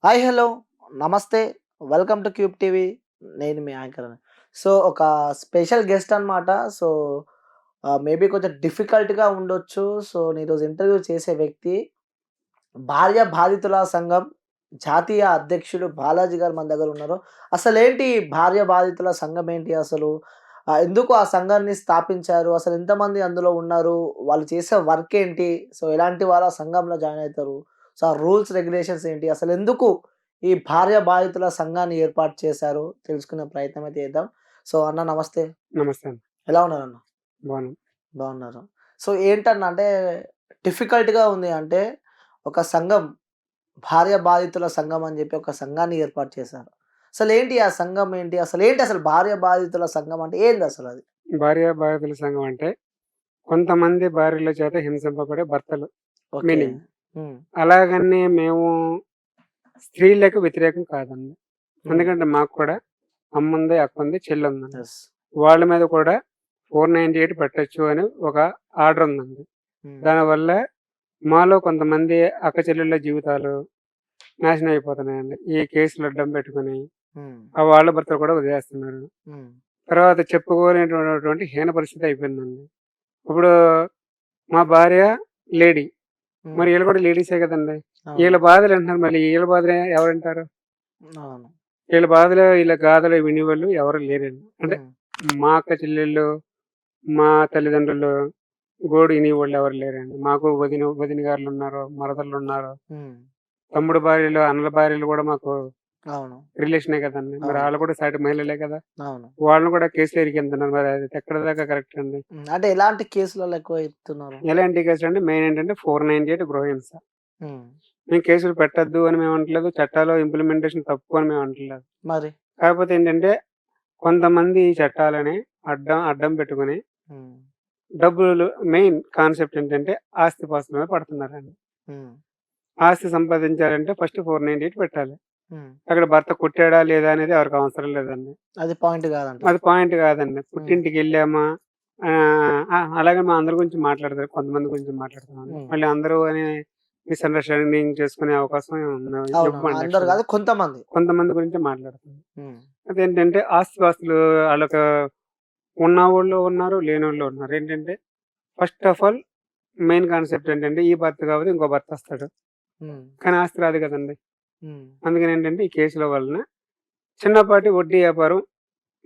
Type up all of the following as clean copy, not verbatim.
Hi! Hello! నమస్తే. Welcome to cube TV. నేను మీ యాంకర్‌ని. So, ఒక స్పెషల్ గెస్ట్ అనమాట. సో, మేబీ కొంచెం డిఫికల్ట్‌గా ఉండొచ్చు. సో, నేను ఈరోజు ఇంటర్వ్యూ చేసే వ్యక్తి భార్య బాధితుల సంఘం జాతీయ అధ్యక్షులు బాలాజీ గారు మన దగ్గర ఉన్నారు. అసలేంటి భార్య బాధితుల సంఘం ఏంటి అసలు? ఎందుకు ఆ సంఘాన్ని స్థాపించారు? అసలు ఎంతమంది అందులో ఉన్నారు? వాళ్ళు చేసే వర్క్ ఏంటి? సో, ఎలాంటి వాళ్ళు ఆ సంఘంలో జాయిన్ అయితారు? సో, ఆ రూల్స్, రెగ్యులేషన్స్ ఏంటి? అసలెందుకు ఈ భార్య బాధితుల సంఘాన్ని ఏర్పాటు చేశారు? తెలుసుకునే ప్రయత్నం అయితే చేద్దాం. సో, అన్న నమస్తే. నమస్తే అండి. ఎలా ఉన్నారన్న? బాగున్నాను. బాగున్నారు. సో, ఏంటన్నా అంటే డిఫికల్ట్‌గా ఉంది. అంటే ఒక సంఘం భార్య బాధితుల సంఘం అని చెప్పి ఒక సంఘాన్ని ఏర్పాటు చేశారు. అసలేంటి ఆ సంఘం ఏంటి? అసలేంటి అసలు భార్య బాధితుల సంఘం అంటే ఏందసలది? భార్య బాధితుల సంఘం అంటే కొంతమంది భార్యల చేత హింసింపబడే భర్తలు ఓకే. మీనింగ్. హ్మ్. అలాగని మేము స్త్రీలకు వ్యతిరేకం కాదండి. హ్మ్. ఎందుకంటే మాకు కూడా అమ్ముంది, అక్కుంది, చెల్లుందండి. యెస్. వాళ్ళ మీద కూడా 498 పెట్టొచ్చు అని ఒక ఆర్డర్ ఉందండి. హ్మ్. దానివల్ల మాలో కొంతమంది అక్క చెల్లెళ్ళ జీవితాలు నాశనం అయిపోతున్నాయండి. ఈ కేసులు అడ్డం పెట్టుకొని హ్మ్. వాళ్ళ భర్తలు కూడా వదిలేస్తున్నారు. హ్మ్. తర్వాత చెప్పుకోలేనటువంటి హీన పరిస్థితి అయిపోయిందండి. ఇప్పుడు మా భార్య లేడీ. హ్మ్. మరి ఈళ్ళు కూడా లేడీసే కదండీ! అవును. ఈళ్ళ బాధలు వింటున్నారు. మళ్ళీ ఈళ్ళ బాధలు ఎవరింటారు? అవును. ఈళ్ళ బాధలు, ఈళ్ళ గాథలు వినేవాళ్ళు ఎవరు లేరండి. అంటే హ్మ్. మా అక్క చెల్లెళ్ళు, మా తల్లిదండ్రులు గోడు వినేవాళ్ళు ఎవరు లేరండి. మాకు వదిన గారులున్నారు, మరదళ్ళున్నారు. హ్మ్. తమ్ముడు భార్యలు, అన్నల భార్యలు కూడా మాకు అవును. రిలేషనే కదండీ! మరి అవును. ఆళ్ళు కూడా సాటి మహిళలే కదా! అవును. వాళ్ళని కూడా కేసులో ఇరికింతున్నారు. మరి అది ఎక్కడి దాకా కరెక్ట్ అండి? హ్మ్. అంటే ఎలాంటి కేసులలో ఎక్కువ చెప్తున్నారు? ఎలాంటి కేసులంటే మెయిన్ ఏంటంటే 498 గృహహింస. హ్మ్. మేము కేసులు పెట్టొద్దు అని మేము అనట్లేదు. చట్టాలు ఇంప్లిమెంటేషన్ తప్పు అని మేము అంటలేదు. మరి? కాకపోతే ఏంటంటే కొంతమంది ఈ చట్టాలని అడ్డం పెట్టుకొని హ్మ్. డబ్బులు మెయిన్ కాన్సెప్ట్ ఏంటంటే ఆస్తిపాస్తుల మీద పడుతున్నారండి. హ్మ్. ఆస్తి సంపాదించాలంటే ఫస్ట్ 498 పెట్టాలి. హ్మ్. అక్కడ భర్త కొట్టాడా లేదా అనేది ఎవరికి అవసరం లేదండి. అది పాయింట్ కాదంటారు. అది పాయింట్ కాదండి. హ్మ్. పుట్టింటికెళ్ళామా అలాగే మా అందరి గురించి మాట్లాడతారు. కొంతమంది గురించి మాట్లాడుతున్నామండి. హ్మ్. మళ్ళీ అందరూ అని మిస్‌అండర్‌స్టాండింగ్ చేసుకునే అవకాశం అవునవును. ఇవ్వమండి అందరు యాక్చువల్‌గా. కాదు కొంతమంది. కొంతమంది గురించే మాట్లాడుతున్నాం. హ్మ్. అదేంటంటే ఆస్తిపాస్తులు ఆళ్ళకు ఉన్నవోళ్ళు ఉన్నారు, లేనోళ్ళు ఉన్నారు. ఏంటంటే first of all main concept ఏంటంటే ఈ భర్త కాకపోతే ఇంకో భర్తొస్తాడు. హ్మ్. కానీ ఆస్తి రాదు కదండీ! హ్మ్. అందుకనేంటంటే ఈ కేసుల వలన చిన్నపాటి వడ్డీ వ్యాపారం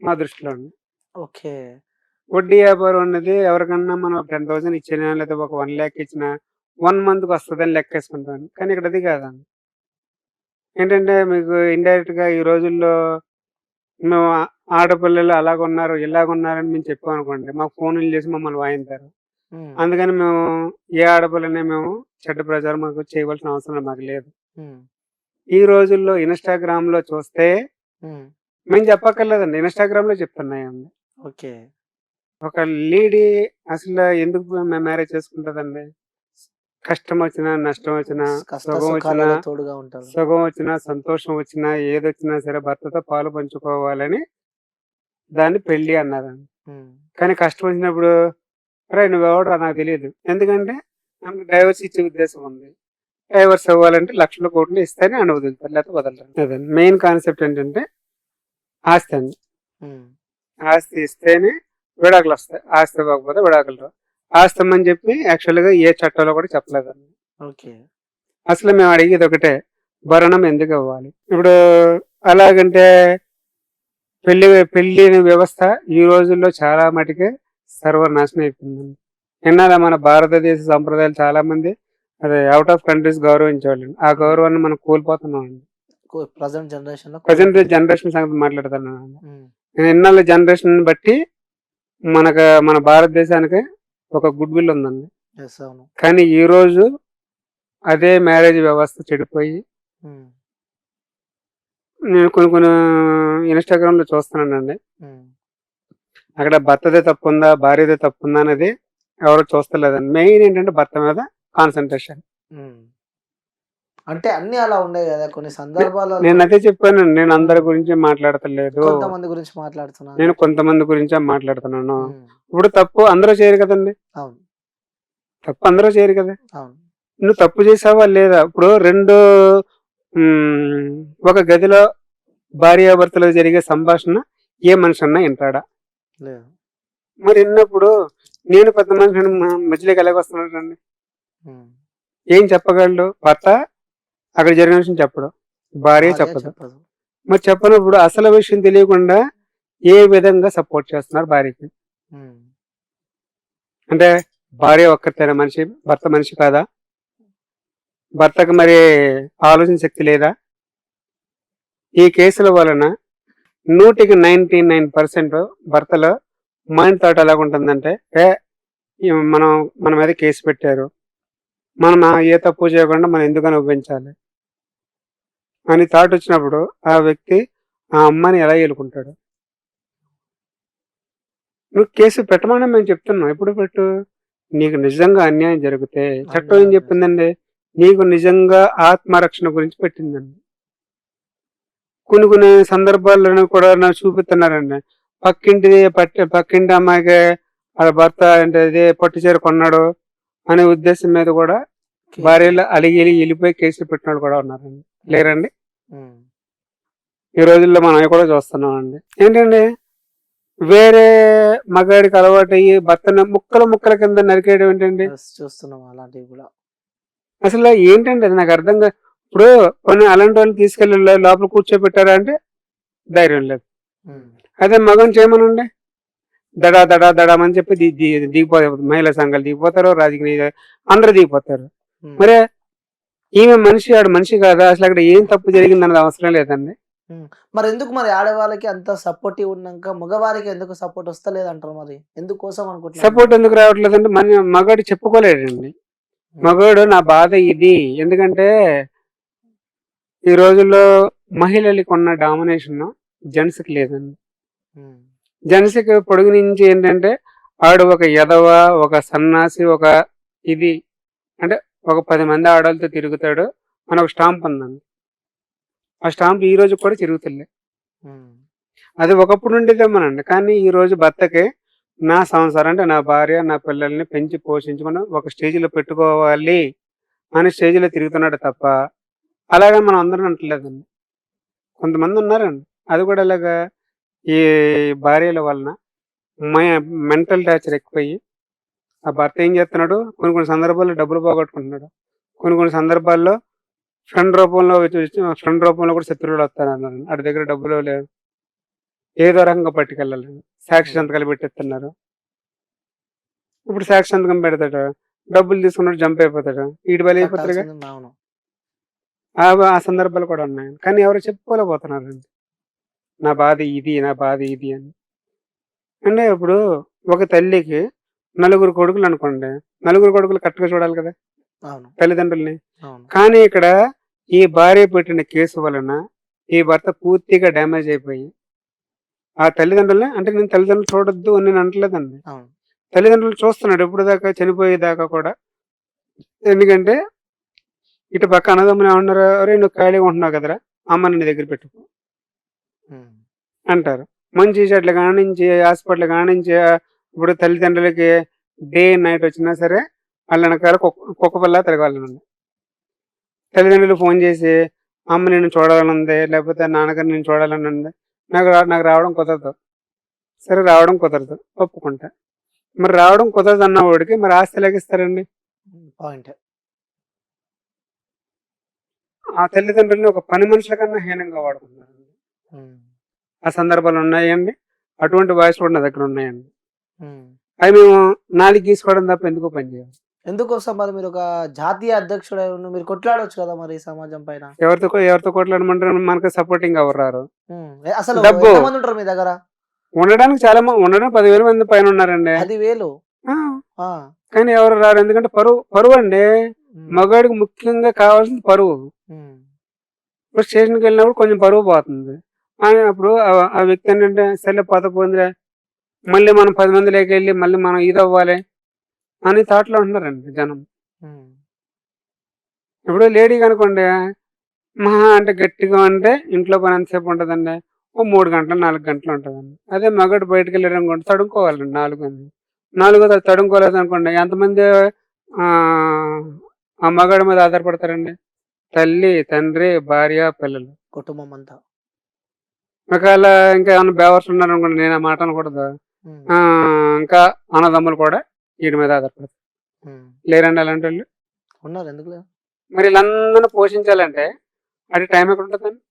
మా దృష్టిలో ఉంది. ఓకే. వడ్డీ వ్యాపారం అన్నది ఎవరికన్నా మనం 10,000 ఇచ్చినా లేదా ఒక 1,00,000 ఇచ్చినా 1 మంత్‌కి వస్తదని లెక్కేసుకుంటాం. కానీ ఇక్కడ అది కాదండి. ఏంటంటే మీకు ఇండైరెక్ట్‌గా ఈ రోజుల్లో మేము ఆడపిల్లలు అలాగున్నారు, ఇలాగున్నారని మేము చెప్పామనుకోండి, మాకు ఫోనులు చేసి మమ్మల్ని వాయింతారు. హ్మ్. అందుకని మేము ఏ ఆడపిల్లని మేము చెడ్డ ప్రచారం మాకు చేయవలసిన అవసరం మాకు లేదు. హ్మ్. ఈ రోజుల్లో ఇన్‌స్టాగ్రామ్‌లో చూస్తే హ్మ్. మేము చెప్పక్కర్లేదండి. ఇన్‌స్టాగ్రామ్‌లో చెప్తున్నాయండి. ఓకే. ఒక లేడీ అసలు ఎందుకు మ్యారేజ్ చేసుకుంటదండి? కష్టమొచ్చినా, నష్టమొచ్చినా, కష్ట సుఖం వచ్చినా, సుఖాలలో తోడుగా ఉంటారు. సంతోషం వచ్చినా, ఏదొచ్చినా సరే భర్తతో పాలు పంచుకోవాలని దాన్ని పెళ్లి అన్నారండి. హ్మ్. కానీ కష్టం వచ్చినప్పుడు "అరేయ్! నువ్వెవడురా నాకు తెలీదు." ఎందుకంటే ఆమెకు డైవోర్స్ ఇచ్చే ఉద్దేశం ఉంది. డైవోర్స్ అవ్వాలంటే లక్షల కోట్లు ఇస్తేనే ఆమెను వదులుతారు. లేకపోతే వదలరు. అదండి. మెయిన్ కాన్సెప్ట్ ఏంటంటే ఆస్తి అండి. హ్మ్. ఆస్తి ఇస్తేనే విడాకులొస్తాయి. ఆస్తి ఇవ్వకపోతే విడాకులు రావు. ఆస్తి ఇమ్మని చెప్పి యాక్చువల్‌గా ఏ చట్టంలో కూడా చెప్పలేదండి. ఓకే. అసలు మేము అడిగేది ఒకటే. భరణం ఎందుకివ్వాలి? ఇప్పుడు అలాగంటే పెళ్లి వ్యవస్థ ఈ రోజుల్లో చాలా మటికి సర్వనాశనం అయిపోయిందండి. ఇన్నాళ్ళ మన భారతదేశ సంప్రదాయాలు చాలా మంది అదే ఔట్ ఆఫ్ కంట్రీస్ గౌరవించేవాళ్ళండి. ఆ హ్మ్. గౌరవాన్ని మనం కోల్పోతున్నామండి. ప్రెజెంట్ జనరేషన్‌లో ప్రెజెంట్ కోల్పోతున్నాం. జనరేషన్ సంగతి మాట్లాడుతున్నానండి. హ్మ్. నేను ఇన్నాళ్ళ జనరేషన్‌ని బట్టి మన భారతదేశానికి ఒక గుడ్ విల్ ఉందండి. యెస్. అవును. కానీ ఈరోజు అదే మ్యారేజ్ వ్యవస్థ చెడిపోయి హ్మ్. నేను కొన్ని ఇన్‌స్టాగ్రామ్‌లో చూస్తున్నానండి. హ్మ్. అక్కడ భర్తదే తప్పుందా? భార్యదే తప్పుందా? అనేది ఎవరు చూస్తలేదండి. మెయిన్ ఏంటంటే భర్త మీద కాన్సంట్రేషన్. హ్మ్. అంటే అన్నీ అలా ఉండేయి గదా! కొన్ని నే సందర్భాలలో నేనదే చెప్పానండి. నేను అందరి హ్మ్. గురించి మాట్లాడతలేదు. కొంతమంది గురించి మాట్లాడుతున్నా అని నేను జెప్తున్నా. కొంతమంది గురించే మాట్లాడుతున్నాను. హ్మ్. ఇప్పుడు తప్పు అందరూ చేయరు కదండీ! అవును. తప్పు అందరూ చేయరు కదా! అవును. నువ్వు తప్పు చేసావా లేదా? ఇప్పుడు 2 ఒక గదిలో భార్యాభర్తలు జరిగే సంభాషణ ఏ మనిషి అన్నా వింటాడా? లేదు. మరి విన్నప్పుడు నేను పెద్ద మనిషిని మధ్యలోకి ఎలాగొస్తున్నాడండి? ఉమ్. ఏం చెప్పగలడు? భర్త అక్కడ జరిగిన విషయం చెప్పడు, భార్య భార్య చెప్పదు. చెప్పదు. మరి చెప్పనప్పుడు అసలు విషయం తెలియకుండా ఏ విధంగా సపోర్ట్ చేస్తున్నారు భార్యకి? ఉమ్. అంటే భార్య ఒక్కతేనా మనిషి, భర్త మనిషి కాదా? భర్తకు మరి ఆలోచన శక్తి లేదా? ఈ కేసుల వలన 99% భర్తలో మైండ్ థాట్ ఎలాగుంటుందంటే, మనం మన మీద కేసు పెట్టారు, మనం ఏ తప్పు చేయకుండా మనం ఎందుకని ఒప్పించాలి అని థాట్ వచ్చినప్పుడు ఆ వ్యక్తి ఆ అమ్మాయిని ఎలా ఎలుకుంటాడు? నువ్వు కేసు పెట్టమని మేము చెప్తున్నాం, ఎప్పుడు పెట్టు? నీకు నిజంగా అన్యాయం జరిగితే చట్టం ఏం అన్యాయం చెప్పిందండి? నీకు నిజంగా ఆత్మరక్షణ గురించి పెట్టిందండి. కొన్ని సందర్భాల్లోనూ కూడా నాకు చూపిస్తున్నారండి. పక్కింటి అమ్మాయికి వాళ్ళ భర్త అంటే అదే పట్టు చీర కొన్నాడు అనే ఉద్దేశం మీద కూడా కేసు. భార్యలు అలిగి వెళ్ళిపోయి కేసులు పెట్టినాడు కూడా ఉన్నారండి. లేరండి? ఉమ్. ఈ రోజుల్లో మనం అవి కూడా చూస్తున్నామండి. ఏంటండి, వేరే మగాడికి అలవాటు అయ్యి భర్తను ముక్కల కింద నరికేయడం ఏంటండి? Yes, చూస్తున్నాం అలాంటివి కూడా. అసలు ఏంటండి అది నాకు అర్థంగా. ఇప్పుడు కొన్ని అలాంటి వాళ్ళు తీసుకెళ్ళి లోపల కూర్చోబెట్టారా అంటే ధైర్యం లేదు. ఉమ్. అదే మగని చేయమనండి, దడామని చెప్పి దిగిపోతారు. మహిళా సంఘాలు దిగిపోతారు, రాజకీయ అందరూ దిగిపోతారు. ఉమ్. మరి ఈమె మనిషి, ఆడు మనిషి కాదా? అసలు అక్కడ ఏం తప్పు జరిగింది అన్నది అవసరం లేదండి. మరి ఎందుకు మరి ఆడవాళ్ళకి అంత సపోర్టివ్ ఉన్నాక మగవారికి ఎందుకు సపోర్ట్ వస్తలేదు అంటారు? మరి ఎందుకోసం అనుకుంటున్నారు? సపోర్ట్ ఎందుకు రావట్లేదంటే మగాడు చెప్పుకోలేడండి. మగాడు నా బాధ ఇది. ఎందుకంటే ఈ రోజుల్లో మహిళలకి ఉన్న డామినేషన్ జెంట్స్కి లేదండి. ఉమ్. జెంట్స్కి పొడుగు నుంచి ఏంటంటే ఆడు ఒక ఎదవ, ఒక సన్నాసి, ఒక ఇది అంటే ఒక 10 మంది ఆడవాళ్ళతో తిరుగుతాడు అని ఒక స్టాంప్ ఉందండి. ఆ స్టాంప్ ఈ రోజు కూడా తిరుగుతుంది. ఉమ్. అది ఒకప్పుడు ఉండేదేమోనండి. కానీ ఈ రోజు భర్తకి నా సంసారం అంటే నా భార్య, నా పిల్లల్ని పెంచి పోషించుకుని ఒక స్టేజ్లో పెట్టుకోవాలి అనే స్టేజ్లో తిరుగుతున్నాడు తప్ప అలాగే మనం అందరం అంటలేదండి. కొంతమంది ఉన్నారండి, అది కూడా ఇలాగా ఈ భార్యల వలన మెంటల్ టార్చర్ ఎక్కువయ్యి ఆ భర్త ఏం చేస్తున్నాడు, కొన్ని సందర్భాల్లో డబ్బులు పోగొట్టుకుంటున్నాడు, కొన్ని సందర్భాల్లో ఫ్రెండ్ రూపంలో కూడా శత్రువులు వస్తారన్నారు. వాడి దగ్గర డబ్బులు లేవు, ఏదో రకంగా పట్టుకెళ్ళాలి, సాక్షి సంతకాలు పెట్టేస్తున్నారు. ఇప్పుడు సాక్షి సంతకం పెడతాడు, డబ్బులు తీసుకున్నాడు, జంప్ అయిపోతాడు, వీటి బలి అయిపోతారుగా. కట్టాల్సింది అవును. ఆ సందర్భాలు కూడా ఉన్నాయి. కానీ ఎవరు చెప్పుకోలేకపోతున్నారండి, నా బాధ ఇది, నా బాధ ఇది అని. అంటే ఇప్పుడు ఒక తల్లికి 4 కొడుకులు అనుకోండి, 4 కొడుకులు కరెక్ట్గా చూడాలి కదా అవును. తల్లిదండ్రుల్ని. అవును. కానీ ఇక్కడ ఈ భార్య పెట్టిన కేసు వలన ఈ భర్త పూర్తిగా డ్యామేజ్ అయిపోయి ఆ తల్లిదండ్రుల్ని, అంటే నేను తల్లిదండ్రులు చూడొద్దు అని నేను అంటలేదండి, అవును. తల్లిదండ్రులు చూస్తున్నాడు ఎప్పుడు దాకా, చనిపోయేదాకా కూడా. ఎందుకంటే ఇటు పక్క అన్నదమ్ములు ఏమన్నారు, అరే నువ్వు ఖాళీగా ఉంటున్నావు కదరా, అమ్మని నీ దగ్గర పెట్టుకో ఉమ్. అంటారు. మంచి చెట్ల కానించి, హాస్పిటల్ కానించి, ఇప్పుడు తల్లిదండ్రులకి డే నైట్ వచ్చినా సరే వాళ్ళ వెనకాల కుక్క పిల్ల తిరగాలనండి. తల్లిదండ్రులు ఫోన్ చేసి అమ్మ నేను చూడాలని ఉంది, లేకపోతే నాన్నగారు నేను చూడాలని ఉంది, నాకు రావడం కుదరదు. సరే రావడం కుదరదు, ఒప్పుకుంటా. మరి రావడం కుదరదు అన్న వాడికి మరి ఆస్తి ఎలాగిస్తారండి? పాయింట్. ఆ తల్లిదండ్రుల్ని ఒక పని మనుషుల కన్నా హీనంగా వాడుకుంటున్నారు. ఆ సందర్భాలు ఉన్నాయండి, అటువంటి వాయిస్ కూడా నా దగ్గర ఉన్నాయండి. అవి మేము నాలుగు గీసుకోవడం తప్ప ఎందుకో పనిచేయాలి. ఎందుకోసం మరి మీరు ఒక జాతీయ అధ్యక్షుడు మీరు కొట్లాడవచ్చు కదా మరి సమాజం పైన? ఎవరితో కొట్లాడమంటారు? మనకు సపోర్టింగ్ ఎవరు రారు. అసలు డబ్బు ఎంతమంది ఉంటారు మీ దగ్గర? ఉండడానికి చాలా మంది, ఉండడం 10,000 మంది పైన ఉన్నారండి. 10,000? కానీ ఎవరు రారు. ఎందుకంటే పరువు అండి. మగాడికి ముఖ్యంగా కావాల్సింది పరువు. ఇప్పుడు స్టేషన్కి వెళ్ళినప్పుడు కొంచెం పరువు పోతుంది. అప్పుడు ఆ వ్యక్తి ఏంటంటే సరే పోతే మళ్ళీ మనం 10 మంది లేక వెళ్ళి మళ్ళీ మనం ఇది అవ్వాలి అని థాట్లో ఉంటున్నారండి జనం. ఇప్పుడు లేడీ కనుకోండి, మహా అంటే గట్టిగా అంటే ఇంట్లో పని ఎంతసేపు ఉంటుందండి, ఓ 3 గంటలు 4 గంటలు ఉంటుందండి. అదే మగాడు బయటకు వెళ్ళారు అనుకోండి, తడుముకోవాలండి 4 తడుముకోలేదు అనుకోండి, ఎంతమంది ఆ మగాడి మీద ఆధారపడతారండి? తల్లి, తండ్రి, భార్య, పిల్లలు. కుటుంబం అంతా. ఒకవేళ ఇంకా ఏమన్నా బేవర్స్ ఉన్నారనుకోండి, నేను ఆ మాట అనకూడదు. హ్మ్. ఇంకా అన్నదమ్ములు కూడా వీటి మీద ఆధారపడతారు. హ్మ్. లేరండి అలాంటోళ్ళు? ఉన్నారు, ఎందుకు లేరు? మరి వీళ్ళందరిని పోషించాలంటే అది టైం ఎక్కడుంటదండి?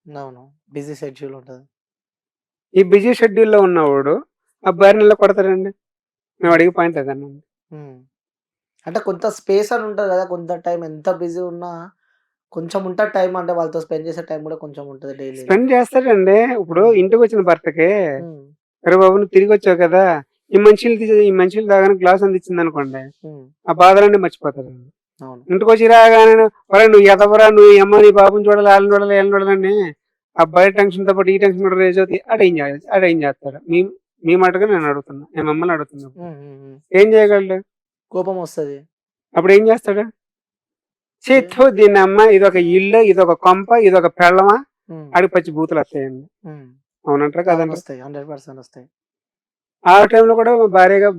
అవును. బిజీ షెడ్యూల్ ఉంటది. ఈ బిజీ షెడ్యూల్‌లో ఉన్నవాడు ఆ భార్యని ఎలా కొడతాడండి? మేము అడిగే పాయింట్ అదేనండి. హ్మ్. అంటే కొంత స్పేస్ అని ఉంటది గదా! కొంత టైం ఎంత బిజీ ఉన్నా కొంచెం ఉంటది టైం, అంటే వాళ్ళతో స్పెండ్ చేసే టైం గూడా కొంచెం ఉంటది డైలీలో. స్పెండ్ చేస్తాడండి. ఇప్పుడు హ్మ్. ఇంటికొచ్చిన భర్తకి, హ్మ్. "అరే బాబు! నువ్వు తిరిగొచ్చావు కదా! ఈ మంచినీళ్ళు తాగడానికి గ్లాస్ అందించిందనుకోండి, హ్మ్. ఆ బాధలన్నీ మర్చిపోతాడండి. అవును. ఇంటికొచ్చి రాగానే ఒరేయ్! నువ్వు ఎదవరా! నువ్వు ఈ అమ్మ నీ బాబుని చూడాలి, ఆళ్ళని చూడాలి, ఈళ్ళని చూడాలని ఆ బయట టెన్షన్‌తో పాటు ఈ టెన్షన్ కూడా రేజ్ అవుద్ది. ఆడేం చేస్తాడు? మీ మాటగా నేను అడుగుతున్నా. నేను మిమ్మల్ని అడుగుతున్నా. హ్మ్. హ్మ్. హ్మ్. ఏం చేయగలడు? కోపమొస్తది. అప్పుడేం చేస్తాడు? ఛీ! ఏ థు దీనమ్మ ఇదొక ఇల్లు, ఇదొక కొంప, ఇదొక పెళ్ళమా? హ్మ్. ఆడికి పచ్చి బూతులొస్తాయండి. హ్మ్. అవునంటారా? కాదంటారా? అవునొస్తాయి. 100% ఒస్తాయి. ఆ టైంలో కూడా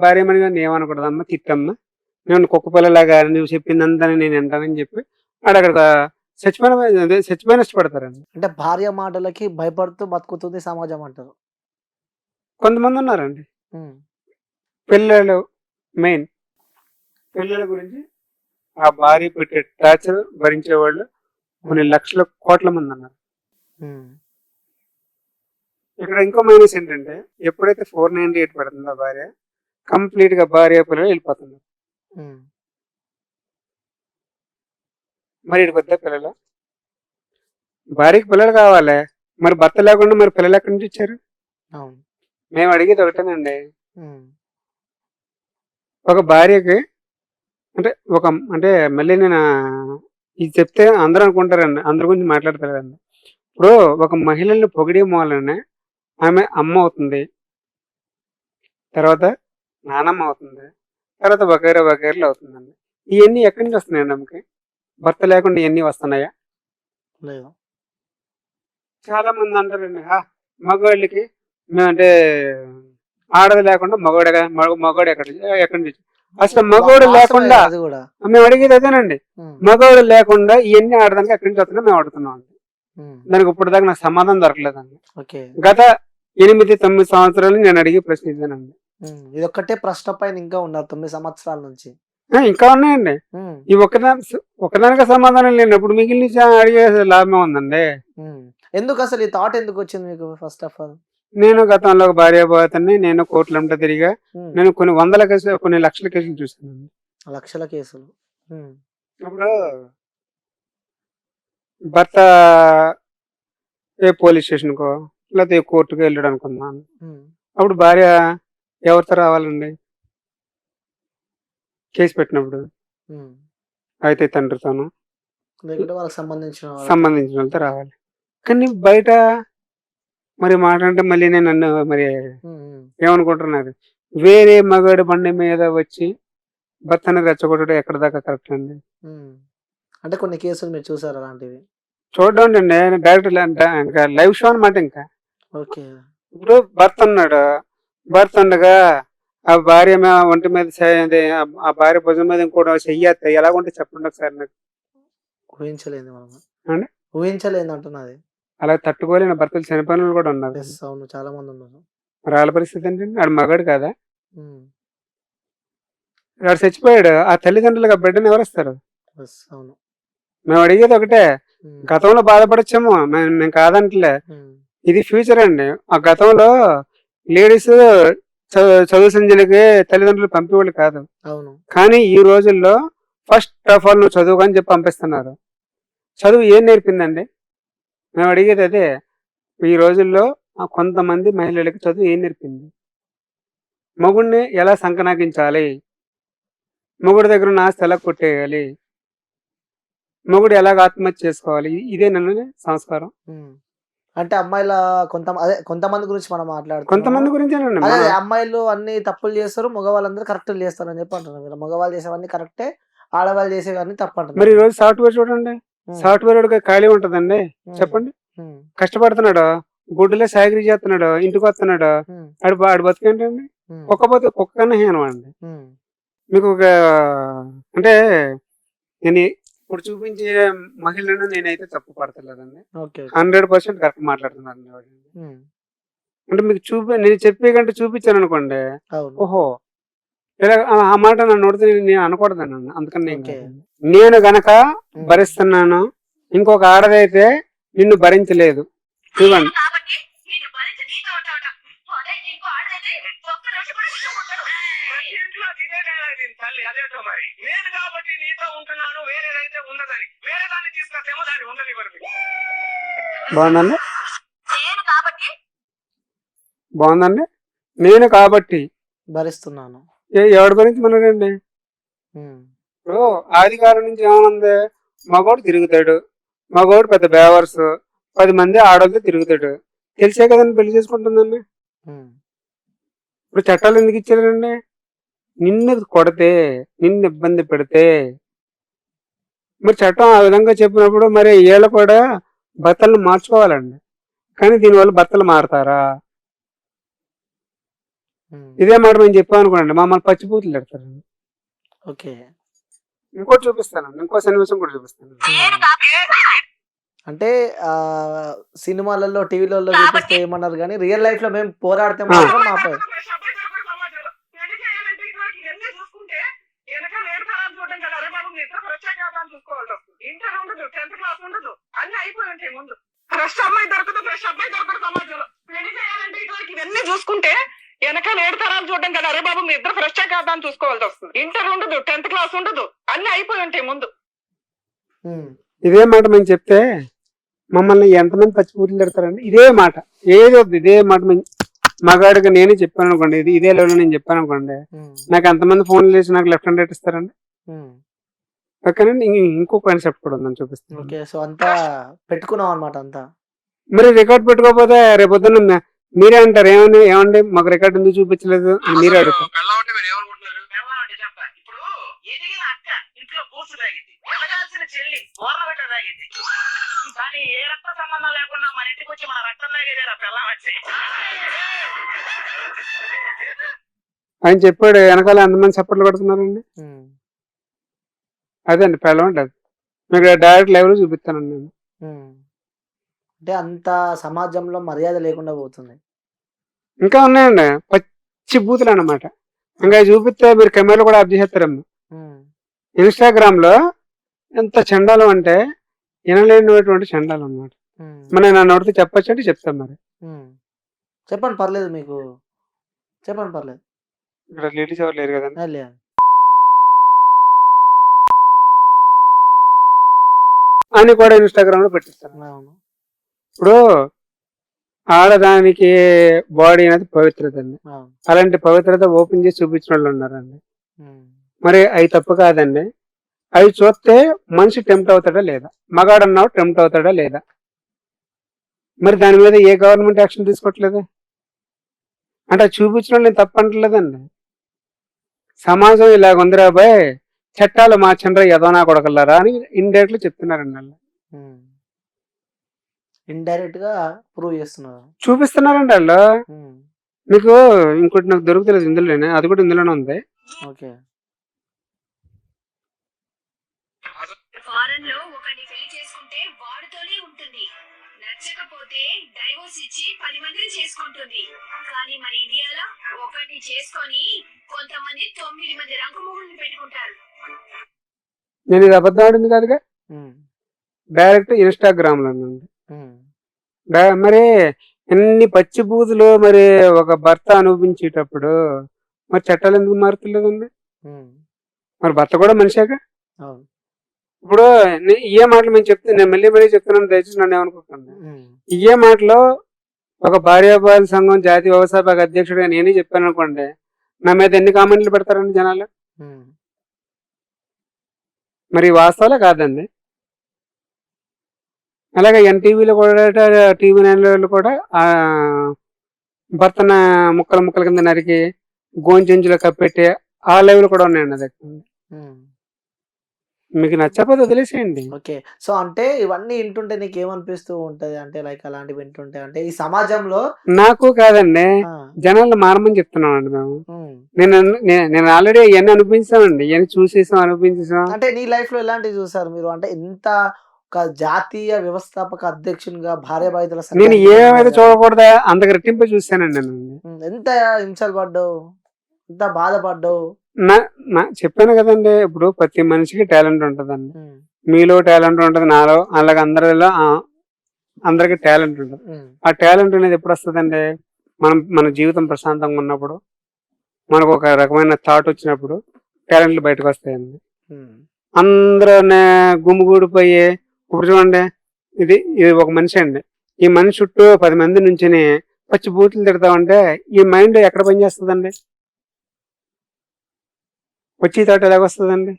భార్యమణిగా ఏమనకూడదమ్మా, తిట్టమ్మా. నేను కుక్క పిల్లలాగా నువ్వు చెప్పిందంతా నేను వింటానని చెప్పి ఆడక్కడ చచ్చిపోయిన ఇష్టపడతారండి. అంటే భార్య మాటలకి భయపడుతూ బతుకుతుంది సమాజం అంటారు. కొంతమందున్నారండి. హ్మ్. పిల్లలు మెయిన్. పిల్లల గురించి ఆ భార్య పెట్టే టార్చర్ భరించేవాళ్ళు కొన్ని హ్మ్. లక్షల కోట్ల మందున్నారు. హ్మ్. ఇక్కడ ఇంకో మైనస్ ఏంటంటే ఎప్పుడైతే 498 పెడుతుందో భార్య, కంప్లీట్‌గా భార్య పిల్లలు వెళ్ళిపోతున్నారు. హ్మ్. మరి ఈడికొద్దా పిల్లలు? భార్యకి పిల్లలు కావాలే. మరి భర్త లేకుండా మరి పిల్లలు ఎక్కడి నుంచి వచ్చారు? అవును. మేము అడిగేది ఒకటేనండి. హ్మ్. ఒక భార్యకి అంటే ఒక అంటే మళ్ళీ నేను ఇది చెప్తే అందరూ అనుకుంటారండి. అందరి గురించి మాట్లాడతారండి. ఇప్పుడు ఒక మహిళల్ని పొగిడే మూలనే ఆమె అమ్మ అవుతుంది. తర్వాత నానమ్మ అవుతుంది. తర్వాత వగైరా వగైరాలు అవుతుందండి. ఇయన్నీ ఎక్కడి నుంచి వస్తున్నాయండి ఆమెకి? భర్త లేకుండా ఇయన్నీ వస్తున్నాయా? లేదు. చాలా మంది అంటారండి. మగవాళ్ళకి మేమంటే ఆడది లేకుండా మగోడు ఎక్కడి నుంచి? అసలు మగోడు వాస్తవమే లేకుండా అది గూడా. మేము అడిగేది అదేనండి. హ్మ్. మగవాడు లేకుండా ఇయన్నీ ఆడడానికి ఎక్కడి నుంచి వస్తున్నాయో మేము అడుగుతున్నామండి. హ్మ్. దానికి ఇప్పటిదాకా నాకు సమాధానం దొరకలేదండి. ఓకే. గత 8, 9 సంవత్సరాలు నేను అడిగే ప్రశ్న ఇదేనండి. హ్మ్. ఇదొక్కటే ప్రశ్న పైన ఇంకా ఉన్నారు 9 సంవత్సరాల నుంచి. ఇంకా ఉన్నాయండి. హ్మ్. ఈ ఒక్కదానికే సమాధానం లేనప్పుడు మిగిలిన అడిగే లాభం ఉందండి. హ్మ్. ఎందుకసలు ఈ థాట్ ఎందుకొచ్చింది మీకు ఫస్ట్ ఆఫ్ ఆల్? నేను గతంలో ఒక భార్యాభర్తని నేను కోర్టులంతా తిరిగా. హ్మ్. నేను కొన్ని వందల కేసులు, కొన్ని లక్షల కేసులు చూసానండి. లక్షల కేసులు. హ్మ్. ఇప్పుడు భర్త పోలీస్ స్టేషన్‌కో లేకపోతే కోర్టుకో వెళ్ళాడనుకుందాం. హ్మ్. అప్పుడు భార్య ఎవరితో రావాలండి? కేస్ పెట్టినప్పుడు. హ్మ్. అయితే తండ్రితోనో, లేకుంటే వాళ్ళకి సంబంధించిన వాళ్ళతోని. సంబంధించిన వాళ్ళతో రావాలి. కానీ బయట మరి మాట అంటే మళ్ళీ నన్ను మరి హ్మ్. హ్మ్. ఏమనుకుంటున్నారు? వేరే మగాడి బండి మీద వచ్చి భర్తని రెచ్చగొట్టడం ఎక్కడి దాకా కరెక్ట్ అండి? హ్మ్. అంటే కొన్ని కేసులు మీరు చూసారు అలాంటివి. చూడడం ఏంటండి డైరెక్ట్ ఇంకా లైవ్ షో అనమాట ఇంకా. ఓకే. ఇప్పుడు భర్త ఉన్నాడు. భర్త ఉండగా ఆ భార్య ఒంటి మీద అదే ఆ భార్య భుజం మీద ఇంకోటి చెయ్యేస్తే ఎలాగుంటది చెప్పండి ఒకసారి నాకు. ఊహించలేనిది మనం. ఏవండీ? ఊహించలేనిది అంటున్నా అది. అలా తట్టుకోలేని భర్తలు చనిపోయినోళ్ళు కూడా ఉన్నారు. యెస్. అవును. చాలా మందున్నారు. మరి ఆళ్ళ పరిస్థితి ఏంటండి? ఆడు మగాడు కాదా? హ్మ్. ఆడు చచ్చిపోయాడు. ఆ తల్లిదండ్రులకు ఆ బిడ్డని ఎవరిస్తారు? యెస్. అవును. మేము అడిగేది ఒకటే. హ్మ్. గతంలో బాధపడొచ్చేమో మేము కాదంటలే. హ్మ్. ఇది ఫ్యూచర్ అండి. ఆ గతంలో లేడీస్ చదువు సంధ్యలకి తల్లిదండ్రులు పంపేవాళ్ళు కాదు. అవును. కానీ ఈ రోజుల్లో ఫస్ట్ ఆఫ్ ఆల్ నువ్వు చదువుకని చెప్పి పంపిస్తున్నారు. చదువు ఏం నేర్పిందండి? మేము అడిగేది అదే. ఈ రోజుల్లో కొంతమంది మహిళలకి చదువు ఏం నేర్పింది? మొగుడిని ఎలా సంకనాగించాలి? మొగుడి దగ్గర ఉన్న ఆస్తి ఎలా కొట్టేయాలి? మొగుడు ఎలాగ ఆత్మహత్య చేసుకోవాలి? ఇదేనండి సంస్కారం. హ్మ్. అంటే అమ్మాయిల అదే కొంతమంది గురించి మనం మాట్లాడుతున్నాము. కొంతమంది గురించేనండి అదే మనం. అదే అమ్మాయిలు అన్ని తప్పులు చేస్తారు. మగవాళ్ళందరూ కరెక్టులు చేస్తారని చెప్పి అంటున్నారు మీరు. మగవాళ్ళు చేసేవన్నీ కరెక్టే. ఆడవాళ్ళు చేసేవన్నీ మరి తప్పంటున్నారు మీరు. ఈరోజు సాఫ్ట్‌వేర్ చూడండి. హ్మ్. సాఫ్ట్‌వేర్ వాడికి ఖాళీ ఉంటదండి? హ్మ్. చెప్పండి. హ్మ్. కష్టపడుతున్నాడు. గుడ్డులో చాకిరీ చేస్తున్నాడు. ఇంటికొస్తున్నాడు. హ్మ్. ఆడి బతుకేంటండి? హ్మ్. కుక్క కన్నా హీనం అండి. హ్మ్. మీకు ఒక అంటే నేను ఇప్పుడు చూపించే మహిళను నేనైతే తప్పు పడతలేదండి. ఓకే. 100% కరెక్ట్ మాట్లాడుతున్నారండి ఆవిడ. హ్మ్. అంటే మీకు నేను చెప్పే కంటే చూపించాననుకోండి, అవును. ఓహో! ఇలా ఆ మాట నా నోటితో నేను అనకూడదనండి. అందుకని నేను ఓకే. కాదండి. నేను గనక హ్మ్. భరిస్తున్నాను. ఇంకొక ఆడదైతే నిన్ను భరించలేదు. ఇవ్వండి. బాగుందండి? బాగుందండి? నేను కాబట్టి భరిస్తున్నాను. ఎవడి భరించమన్నాడండి? హ్మ్. ఇప్పుడు ఆదికాలం నుంచి ఏమనుంది? మగోడు తిరుగుతాడు. మగోడు పెద్ద బేవర్సు. 10 మంది ఆడోళ్ళతో తిరుగుతాడు. తెలిసే కదండి పెళ్లి చేసుకుంటుందండి. హ్మ్. ఇప్పుడు చట్టాలు ఎందుకు ఇచ్చారండి? నిన్ను కొడితే, నిన్ను ఇబ్బంది పెడితే, మరి చట్టం ఆ విధంగా చెప్పినప్పుడు మరి ఈళ్ళు కూడా భర్తలను మార్చుకోవాలండి. కానీ దీనివల్ల భర్తలు మారతారా? హ్మ్. ఇదే మాట మేము చెప్పామనుకోండి మమ్మల్ని పచ్చిబూతులు తిడతారండి. ఓకే. ఇంకోటి చూపిస్తానండి. ఇంకో సన్నివేశం కూడా చూపిస్తాను. అంటే సినిమాలలో, టీవీలలో చూపిస్తే ఏమన్నారు గానీ, రియల్ లైఫ్‌లో మేము పోరాడితే ఆ! మాత్రం మాపై ఇవన్నీ చూసుకుంటే వెనకాల 7 తరాలు చూడడం కదా. అరే బాబు మీ ఇద్దరు ఫ్రెష్ కాదా అని చూసుకోవాల్సి వస్తుంది. ఇంటర్ ఉండదు, 10th క్లాస్ ఉండదు, అన్ని అయిపోయి ఉంటాయి ముందు. హ్మ్. ఇదే మాట మేము చెప్తే మమ్మల్ని ఎంతమంది పచ్చిబూతులు తిడతారండి? ఇదే మాట. ఏదో ఇదే మాట మగాడిగా నేనే చెప్పాను అనుకోండి. ఇదే లెవెల్ నేను చెప్పాను అనుకోండి. హ్మ్. నాకు ఎంతమంది ఫోన్లు చేసి నాకు లెఫ్ట్ అండ్ రైట్ ఇస్తారండి? హ్మ్. ఓకేనండి. ఇంకో కాన్సెప్ట్ కూడా ఉందని చూపిస్తాను. ఓకే. సో, అంతా పెట్టుకున్నామన్నమాట అంతా. మరి రికార్డ్ పెట్టుకోకపోతే రేపొద్దున్న మీరే అంటారు ఏమండి మాకు రికార్డ్ ఎందుకు చూపించలేదు అని మీరే అడుగుతారు. ఇప్పుడు ఎదిగిన అక్క ఇంట్లో పూసు తాగింది, ఎదగాల్సిన చెల్లి ఓర్నబెట్ట తాగింది. కానీ ఏ రక్త సంబంధం లేకుండా మన ఇంటికి వచ్చి మన రక్తం తాగేదేరా పిల్లం వచ్చి. ఆయన చెప్పాడు వెనకాల ఎంతమంది చప్పట్లు కొడుతున్నారండి? హ్మ్. అదే అండి పెళ్ళం అంటే అది. మీకు డైరెక్ట్ లైవ్ లో చూపిస్తానండి నేను. హ్మ్. అంటే అంత సమాజంలో మర్యాద లేకుండా పోతుంది. ఇంకా ఉన్నాయండి పచ్చి బూతులు అన్నమాట. ఇంకా అవి చూపిస్తే మీరు కెమెరాలో కూడా ఆఫ్ చేసేస్తారేమో. హ్మ్. ఇన్స్టాగ్రామ్ లో ఎంత చండాలం అంటే వినలేనటువంటి చండాలం అన్నమాట. హ్మ్. మరి నేను నోటితో చెప్పొచ్చు అంటే చెప్తాను మరి. హ్మ్. చెప్పండి పర్లేదు మీకు. చెప్పండి పర్లేదు. ఇక్కడ లేడీస్ ఎవరు లేరు కదండి. లేదు. అని కూడా ఇన్స్టాగ్రామ్ లో పెట్టిస్తాను. అవును. ఇప్పుడు ఆడదానికి బాడీ అనేది పవిత్రత అండి. అవును. అలాంటి పవిత్రత ఓపెన్ చేసి చూపించిన వాళ్ళు ఉన్నారండి. హ్మ్. మరి అవి తప్పు కాదండి. అవి చూస్తే మనిషి టెంప్ట్ అవుతాడా లేదా? మగాడన్నావు టెంప్ట్ అవుతాడా లేదా? మరి దాని మీద ఏ గవర్నమెంట్ యాక్షన్ తీసుకోవట్లేదు. అంటే అది చూపించిన వాళ్ళు నేను తప్పు అంటలేదండి. సమాజం ఇలాగ ఉందిరా బాయ్, చట్టాలు మార్చండ్రా యదవనా కొడకల్లారా అని ఇండైరెక్ట్ లో చెప్తున్నారండి వాళ్ళు. హ్మ్. ఇండైరెక్ట్‌గా ప్రూవ్ చేస్తున్నారు. చూపిస్తున్నారండి వాళ్ళు. హ్మ్. మీకు ఇంకోటి నాకు దొరుకుతలేదు ఇందులోనే, అది కూడా ఇందులోనే ఉంది. ఓకే. ఫారెన్ లో ఒకరిని పెళ్లి చేసుకుంటే వాడితోనే ఉంటుంది, నచ్చకపోతే డైవోర్స్ ఇచ్చి 10 మందిని చేసుకుంటుంది. కానీ మన ఇండియాలో ఒకరిని చేసుకొని కొంతమంది 9 మంది రంగుమూగుల్ని పెట్టుకుంటారు. నేను ఇది అబద్ధం ఆడింది కాదుగా, హ్మ్. డైరెక్ట్ ఇన్స్టాగ్రామ్ లో ఉంది. హ్మ్. మరి ఎన్ని పచ్చి బూతులు మరి ఒక భర్త అనుభవించేటప్పుడు మరి చట్టాలు ఎందుకు మారుతలేదండి? హ్మ్. మరి భర్త కూడా మనిషేగా. అవును. ఇప్పుడు ఇయే మాటలు మేము చెప్తే నేను మళ్ళీ మళ్ళీ చెప్తున్నాను, దయచేసి నన్ను ఏమనుకోకండి. హ్మ్. ఇయే మాటలో ఒక భార్యాభార్య సంఘం జాతీయ వ్యవస్థాపక అధ్యక్షుడిగా నేనే చెప్పాను అనుకోండి, నా మీద ఎన్ని కామెంట్లు పెడతారండి జనాలు? హ్మ్. మరి వాస్తవాలే కాదండి. అలాగే ఎన్టీవీలో కూడా టీవీ9 వాళ్ళు కూడా భర్తన ముక్కల ముక్కల కింద నరికి గోంచెంచులో కప్పెట్టి ఆ లైవ్లు కూడా ఉన్నాయండి అది. హ్మ్. మీకు నచ్చకపోతే వదిలేసేయండి. ఓకే. సో, అంటే ఇవన్నీ వింటుంటే నీకేమనిపిస్తూ ఉంటది? అంటే లైక్ అలాంటివి వింటుంటే అంటే ఈ సమాజంలో నాకు కాదండి. ఆ! జనాల్ని మారమని చెప్తున్నామండి మేము. హ్మ్. నేను ఆల్రెడీ ఇయన్నీ అనిపించామండి. ఇయన్నీ చూసేసాం, అనిపించేసాం. అంటే నీ లైఫ్‌లో ఎలాంటివి చూసారు మీరు? అంటే ఇంత ఒక జాతీయ వ్యవస్థాపక అధ్యక్షునిగా భార్యాభర్తల నేను సంఘానికి ఏమైతే మీరున్నారు గదా! చూడకూడదా అంతకు రెట్టింపే చూసానండి నేను. ఎంత హింసలు పడ్డావు? ఎంత బాధపడ్డావు? నా నా చెప్పాను కదండీ! ఇప్పుడు ప్రతి మనిషికి టాలెంట్ ఉంటదండి. హ్మ్. మీలో టాలెంట్ ఉంటది. నాలో అలాగే అందరిలో అందరికి టాలెంట్ ఉంటది. హ్మ్. ఆ టాలెంట్ అనేది ఎప్పుడొస్తదండి? మన జీవితం ప్రశాంతంగా ఉన్నప్పుడు, మనకు ఒక రకమైన థాట్ వచ్చినప్పుడు టాలెంట్లు బయటకొస్తాయండి. హ్మ్. అందరూ గుమిగూడిపోయి ఇప్పుడు చూడండి ఇది ఒక మనిషి అండి. ఈ మనిషి చుట్టూ 10 మంది నుంచొని పచ్చి బూతులు తిడతా ఉంటే ఈ మైండ్ ఎక్కడ పనిచేస్తదండి? వచ్చి థాట్ ఎలాగొస్తదండి?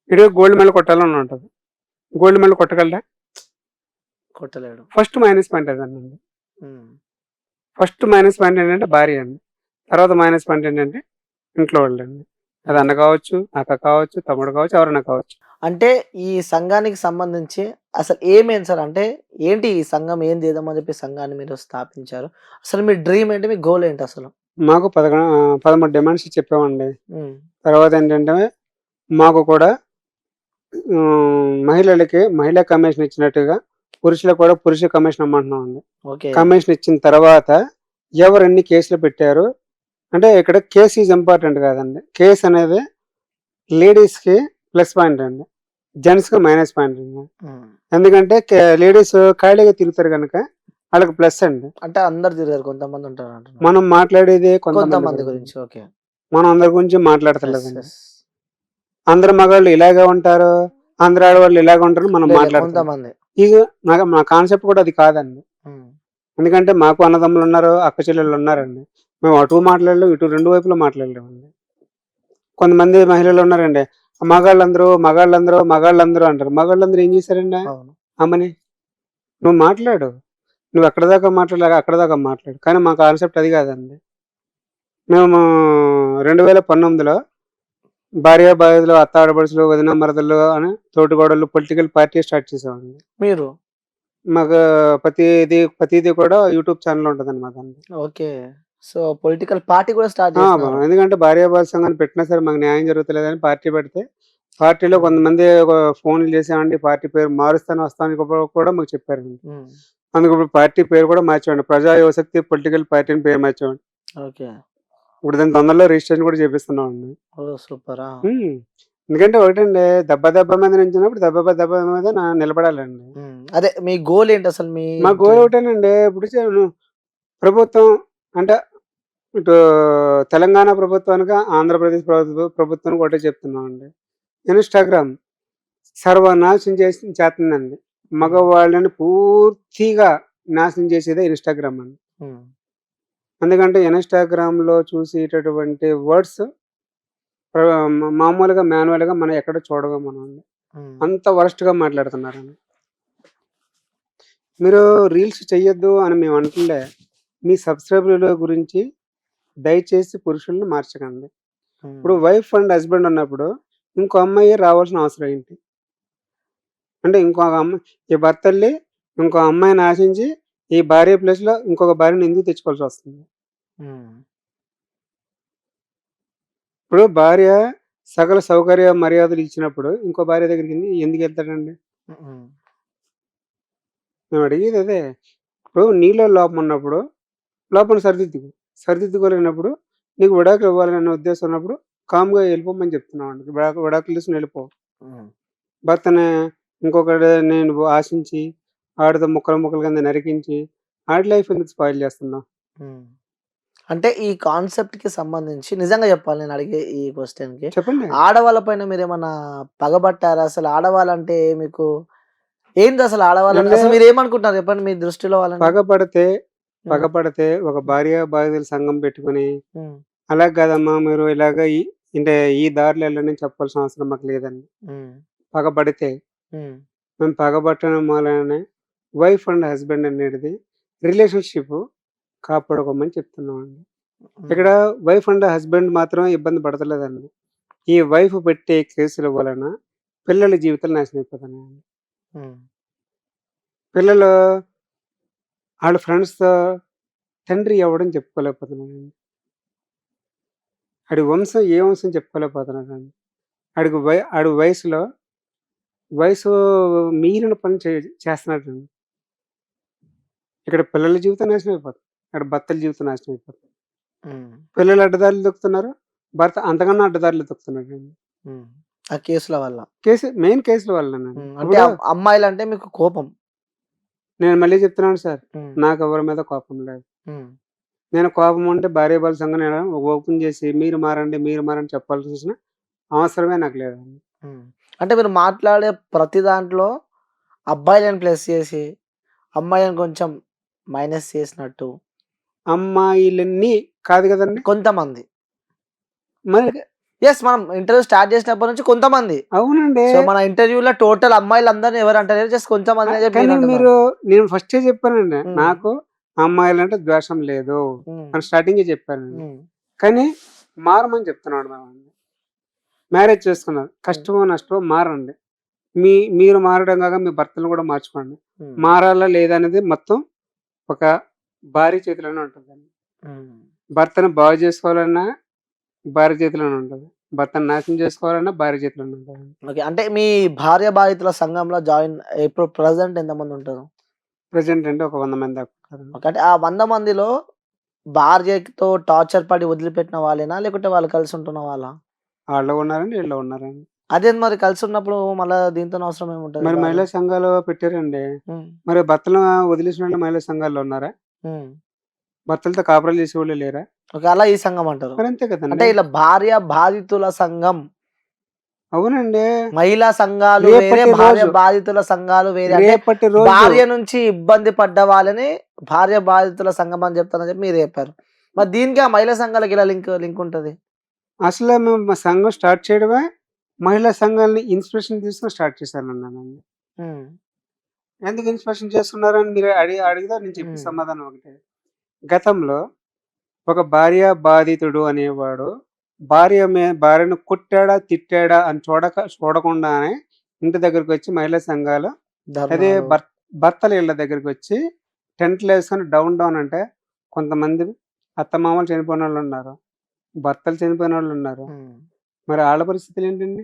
ఈడు గోల్డ్ మెడల్ కొట్టాలని ఉంటది. గోల్డ్ మెడల్ కొట్టగలడా? కొట్టలేడు. ఫస్ట్ మైనస్ పాయింట్ అదేనండి. హ్మ్. ఫస్ట్ మైనస్ పాయింట్ ఏంటంటే భార్య అండి. తర్వాత మైనస్ పాయింట్ ఏంటంటే ఇంట్లో వాళ్ళండి. అది అన్న కావచ్చు, అక్క కావచ్చు, తమ్ముడు కావచ్చు, ఎవరైనా కావచ్చు. అంటే ఈ సంఘానికి సంబంధించి అసలు ఏమేంటి సార్? అంటే ఏంటి ఈ సంఘం ఏం చేద్దామని చెప్పి సంఘాన్ని మీరు స్థాపించారు? అసలు మీ డ్రీమ్ ఏంటి? మీ గోల్ ఏంటి అసలు? మాకు 13 డిమాండ్స్ చెప్పామండి. హ్మ్. తర్వాత ఏంటంటే మాకు కూడా మహిళలకి మహిళా కమిషన్ ఇచ్చినట్టుగా పురుషులకు కూడా పురుష కమిషన్ ఇమ్మంటున్నామండి. ఓకే. కమిషన్ ఇచ్చిన తర్వాత ఎవరు ఎన్ని కేసులు పెట్టారు అంటే ఇక్కడ కేస్ ఈజ్ ఇంపార్టెంట్ కాదండి. కేస్ అనేది లేడీస్‌కి ప్లస్ పాయింట్ అండి. జెంట్స్‌కి మైనస్ పాయింట్ అండి. హ్మ్. ఎందుకంటే లేడీస్ ఖాళీగా తిరుగుతారు గనక ఆళ్ళకి ప్లస్ అండి. అంటే అందరు తిరగరు. కొంతమంది ఉంటారు అంటున్నారు. మనం మాట్లాడేది కొంతమంది కొంతమంది గురించి. గురించి. ఓకే. మనం అందరి గురించి యెస్. మాట్లాడతలేదండి. యెస్. అందరు మగాళ్ళు ఇలాగే ఉంటారు. అందరు ఆడవాళ్ళు ఇలాగే ఉంటారని మనం లేదు. మాట్లాడతలేం. కొంతమంది. ఇది మా కాన్సెప్ట్ కూడా అది కాదండి. హ్మ్. ఎందుకంటే మాకు అన్నదమ్ములు ఉన్నారు, అక్క చెల్లెళ్ళు ఉన్నారండి. మేము అటు మాట్లాడలేం, ఇటు 2 వైపులా మాట్లాడలేమండి. కొంతమంది మహిళలు ఉన్నారండి. మగాళ్ళందరూ అంటారు. మగాళ్ళందరూ ఏం చేశారండి అవును. ఆమెని? నువ్వు మాట్లాడు. నువ్వు ఎక్కడి దాకా మాట్లాడలేక అక్కడి దాకా మాట్లాడు. కానీ మా కాన్సెప్ట్ అది కాదండి. మేము 2019లో భార్యాభర్తలు, అత్త ఆడపడుచులు, వదిన మరదళ్ళు అని తోటికోడళ్ళు పొలిటికల్ పార్టీ స్టార్ట్ చేసామండి. మీరు? మాకు ప్రతీది కూడా యూట్యూబ్ ఛానెల్ ఉంటదనమాట అండి. ఓకే. సో, పొలిటికల్ పార్టీ కూడా స్టార్ట్ ఆ! చేసినారు. ఎందుకంటే భార్యాభర్తల సంఘాన్ని పెట్టినా సరే మాకు న్యాయం జరుగుతలేదని పార్టీ పెడితే, పార్టీలో హ్మ్. కొంతమంది ఫోన్‌లు చేసామండి. పార్టీ పేరు మారుస్తాను, వస్తాను కూడా మాకు చెప్పారండి. హ్మ్. అందుకు ఇప్పుడు పార్టీ పేరు కూడా మార్చామండి. ప్రజా యువశక్తి పొలిటికల్ పార్టీ అని పేరు మార్చామండి. ఓకే. ఇప్పుడు దాన్ని తొందరలో రిజిస్ట్రేషన్ కూడా చేపిస్తున్నామండి. ఓహ్! సూపర్. ఆ! హ్మ్. ఎందుకంటే ఒకటండి దెబ్బ మీద నించున్నప్పుడు దెబ్బ మీద నిలబడాలండి. హ్మ్. అదే మీ గోల్ ఏంటి అసలు? మీ మా గోల్ ఒకటేనండి. ఇప్పుడు ప్రభుత్వం అంటే ఇటు తెలంగాణ ప్రభుత్వానికి, ఆంధ్రప్రదేశ్ ప్రభుత్వానికి ఒకటే చెప్తున్నామండి. ఇన్‌స్టాగ్రామ్ సర్వనాశనం చేస్తుందండి. మగవాళ్ళని పూర్తిగా నాశనం చేసేదే ఇన్‌స్టాగ్రామ్ అండి. హ్మ్. ఎందుకంటే ఇన్‌స్టాగ్రామ్‌లో చూసేటటువంటి వర్డ్స్ ప్ర మామూలుగా మాన్యువల్‌గా మనం ఎక్కడ చూడము. హ్మ్. అంత వరస్ట్‌గా మాట్లాడుతున్నారండి. మీరు రీల్స్ చెయ్యొద్దు అని మేము అనట్లే. మీ సబ్‌స్క్రైబర్‌ల గురించి దయచేసి పురుషుల్ని మార్చకండి. హ్మ్. ఇప్పుడు వైఫ్ అండ్ హస్బెండ్ ఉన్నప్పుడు ఇంకో అమ్మాయి రావాల్సిన అవసరం ఏంటి? అంటే ఇంకొక అమ్మాయి ఈ భర్తెళ్లి ఇంకో అమ్మాయిని ఆశించి ఈ భార్య ప్లేస్‌లో ఇంకొక భార్యని ఎందుకు తెచ్చుకోవాల్సొస్తుంది? హ్మ్. ఇప్పుడు భార్య సకల సౌకర్య మర్యాదలు ఇచ్చినప్పుడు ఇంకో భార్య దగ్గరికి ఎందుకెళ్తాడండి? హ్మ్. మేము అడిగేది అదే. ఇప్పుడు నీలో లోపం ఉన్నప్పుడు లోపం సరిదిద్దుకో. సరిదిద్దుకోలేనప్పుడు నీకు విడాకులు ఇవ్వాలనే ఉద్దేశం ఉన్నప్పుడు కామ్‌గా వెళ్ళిపోమని చెప్తున్నామండి. విడాకులు తీసుకొని వెళ్ళిపో. హ్మ్. భర్తని ఇంకొకడిని నువ్వు ఆశించి, ఆడితో ముక్కలు ముక్కల కింద నరికించి, ఆడి లైఫ్ ఎందుకు స్పాయిల్ చేస్తున్నావు? హ్మ్. అంటే ఈ కాన్సెప్ట్‌కి సంబంధించి నిజంగా చెప్పాలి నేను అడిగే ఈ క్వెషన్‌కి. చెప్పండి. ఆడవాళ్ళ పైన మీరేమన్నా పగబట్టారా? అసలు ఆడవాళ్ళంటే మీకు ఏందసలు ఆడవాళ్ళని అంటే అసలు మీరేమనుకుంటున్నారు చెప్పండి మీ దృష్టిలో వాళ్ళని? పగపడితే, హ్మ్. పగపడితే ఒక భార్యాభర్తల సంఘం పెట్టుకొని, హ్మ్. అలా కాదమ్మా మీరు ఇలాగ అంటే ఈ దారిలో వెళ్ళండి అని చెప్పాల్సిన అవసరం మాకు లేదండి. హ్మ్. పగపడితే హ్మ్. మేము పగబట్టడం మూలానే వైఫ్ అండ్ హస్బెండ్ అనేది రిలేషన్‌షిప్ కాపాడుకోమని చెప్తున్నామండి. హ్మ్. ఇక్కడ వైఫ్ అండ్ హస్బెండ్ మాత్రం ఇబ్బంది పడతలేదండి. ఈ వైఫ్ పెట్టే కేసుల వలన పిల్లల జీవితాలు నాశనం అయిపోతున్నాయండి. ఉమ్, పిల్లలు వాళ్ళ ఫ్రెండ్స్‌తో తండ్రి ఎవడని చెప్పుకోలేకపోతున్నాడండి. ఆడి వంశం ఏ వంశం చెప్పుకోలేకపోతున్నాడండి. ఆడి వయసు మీరిన పని చేస్తున్నాడండి. ఇక్కడ పిల్లల జీవితం నాశనం అయిపోతుంది. ఇక్కడ భర్తల జీవితం నాశనం అయిపోతుంది. ఉమ్, పిల్లలు అడ్డదారులు తొక్కుతున్నారు. భర్త అంతకన్నా అడ్డదారులు తొక్కుతున్నాడండి. ఉమ్. ఆ కేసుల వల్ల మెయిన్ కేసుల వల్లనండి. అంటే ఇప్పుడు అమ్మాయిలు అంటే మీకు కోపం. నేను మళ్ళీ చెప్తున్నాను సార్, ఉమ్, నాకు ఎవరి మీద కోపం లేదు. ఉమ్, నేను కోపం ఉంటే భార్యాభర్తల సంఘం నేను ఓపెన్ చేసి మీరు మారండి చెప్పాల్సిన అవసరమే నాకు లేదండి. ఉమ్. అంటే మీరు మాట్లాడే ప్రతి దాంట్లో అబ్బాయిలను ప్లస్ చేసి అమ్మాయిలను కొంచెం మైనస్ చేసినట్టు అమ్మాయిలన్నీ కాదు కదండి. కొంతమంది. మరి ఎస్, మనం ఇంటర్వ్యూ స్టార్ట్ చేసినప్పటి నుంచి కొంతమంది. అవునండి. సో మన ఇంటర్వ్యూలో టోటల్ అమ్మాయిలు అందరిని ఎవరు అంటారు, జస్ట్ కొంతమంది కానీ నేను ఫస్టే చెప్పానండి, నాకు అమ్మాయిలంటే ద్వేషం లేదు అని స్టార్టింగ్ చెప్పానండి. కానీ మారమని చెప్తున్నాడు మేమండి. మ్యారేజ్ చేసుకున్నారు, కష్టమో నష్టమో మారండి. మీరు మారడం కాక మీ భర్తను కూడా మార్చుకోండి. మారాలా లేదా అనేది మొత్తం ఒక భార్య చేతిలోనే ఉంటుందండి. భర్తను బాగు చేసుకోవాలన్నా భార్య చేతిలోనే ఉంటుంది. భర్తను నాశనం చేసుకోవాలన్నా భార్య చేతిలోనే ఉంటుంది. ఓకే, అంటే మీ భార్య బాధితుల సంఘంలో జాయిన్ ఇప్పుడు ప్రెసెంట్ ఎంతమంది ఉంటారు? ప్రెసెంట్ అంటే ఒక 100 మంది దాకా ఉంటారండి. అంటే ఆ 100 మందిలో భార్యతో టార్చర్ పడి వదిలిపెట్టిన వాళ్ళేనా, లేకుంటే వాళ్ళు కలిసి ఉంటున్న వాళ్ళ? వాళ్ళు ఉన్నారండి, వీళ్ళు ఉన్నారండి. అదే మరి కలిసి ఉన్నప్పుడు మళ్ళీ దీంతో అవసరం ఏముంటది? మరి మహిళా సంఘాలు పెట్టారండి. మరి భర్తలు వదిలేసిన వాళ్ళు మహిళా సంఘాల్లో ఉన్నారా? భర్తలతో కాపురాలు చేసే వాళ్ళు లేరా? ఓకే, అలా ఈ సంఘం అంటారు. మరి అంతే కదండి. అంటే ఇలా భార్య బాధితుల సంఘం. అవునండి. మహిళా సంఘాలు వేరే, భార్య బాధితుల సంఘాలు వేరే. రేపటి రోజు భార్య నుంచి ఇబ్బంది పడ్డ వాళ్ళని భార్య బాధితుల సంఘం అని చెప్తానని చెప్పి మీరు చెప్పారు. మరి దీనికి ఆ మహిళా సంఘాలకి ఇలా లింక్ ఉంటది? అసలు మేము మా సంఘం స్టార్ట్ చేయడమే మహిళా సంఘాలని ఇన్స్పిరేషన్ తీసుకుని స్టార్ట్ చేశానన్నానండి. ఎందుకు ఇన్స్పిరేషన్ చేస్తున్నారని మీరు అడిగితే నేను చెప్పే సమాధానం ఒకటే. గతంలో ఒక భార్య బాధితుడు అనేవాడు భార్యను కొట్టాడా తిట్టాడా అని చూడకుండానే ఇంటి దగ్గరకు వచ్చి మహిళా సంఘాలు, అదే భర్తల ఇళ్ళ దగ్గరికి వచ్చి టెంట్లు వేసుకొని డౌన్ అంటే కొంతమంది అత్తమామలు చనిపోయిన వాళ్ళు ఉన్నారు, భర్తలు చనిపోయిన వాళ్ళు ఉన్నారు. మరి వాళ్ళ పరిస్థితులు ఏంటండి?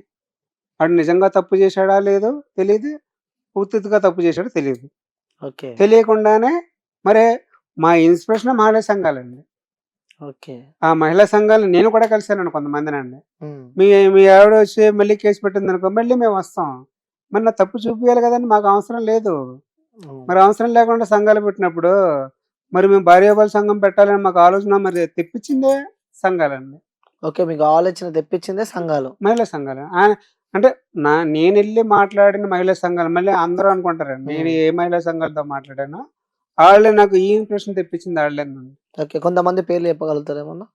వాడు నిజంగా తప్పు చేశాడా లేదో తెలియదు, పూర్తిగా తప్పు చేశాడో తెలియదు. తెలియకుండానే మరి మా ఇన్స్పిరేషన్ మహిళా సంఘాలండి. ఆ మహిళా సంఘాలు నేను కూడా కలిసానండి కొంతమందినండి. మీ ఆవిడ వచ్చి మళ్ళీ కేసు పెట్టింది అనుకో, మళ్ళీ మేము వస్తాం. మరి నా తప్పు చూపించాలి కదండి, మాకు అవసరం లేదు. మరి అవసరం లేకుండా సంఘాలు పెట్టినప్పుడు మరి మేము భార్యాభర్తల సంఘం పెట్టాలని మాకు ఆలోచన మరి తెప్పించిందే సంఘాలండి. ఓకే, మీకు ఆలోచన తెప్పించిందే సంఘాలు, మహిళా సంఘాలు. అంటే నేను వెళ్ళి మాట్లాడిన మహిళా సంఘాలు మళ్ళీ అందరూ అనుకుంటారండి నేను ఏ మహిళా సంఘాలతో మాట్లాడానో వాళ్ళే నాకు ఈ ఇంప్రెషన్ తెప్పించింది వాళ్ళేనండి. ఓకే, కొంతమంది పేర్లు చెప్పగలుగుతారు ఏమన్నా?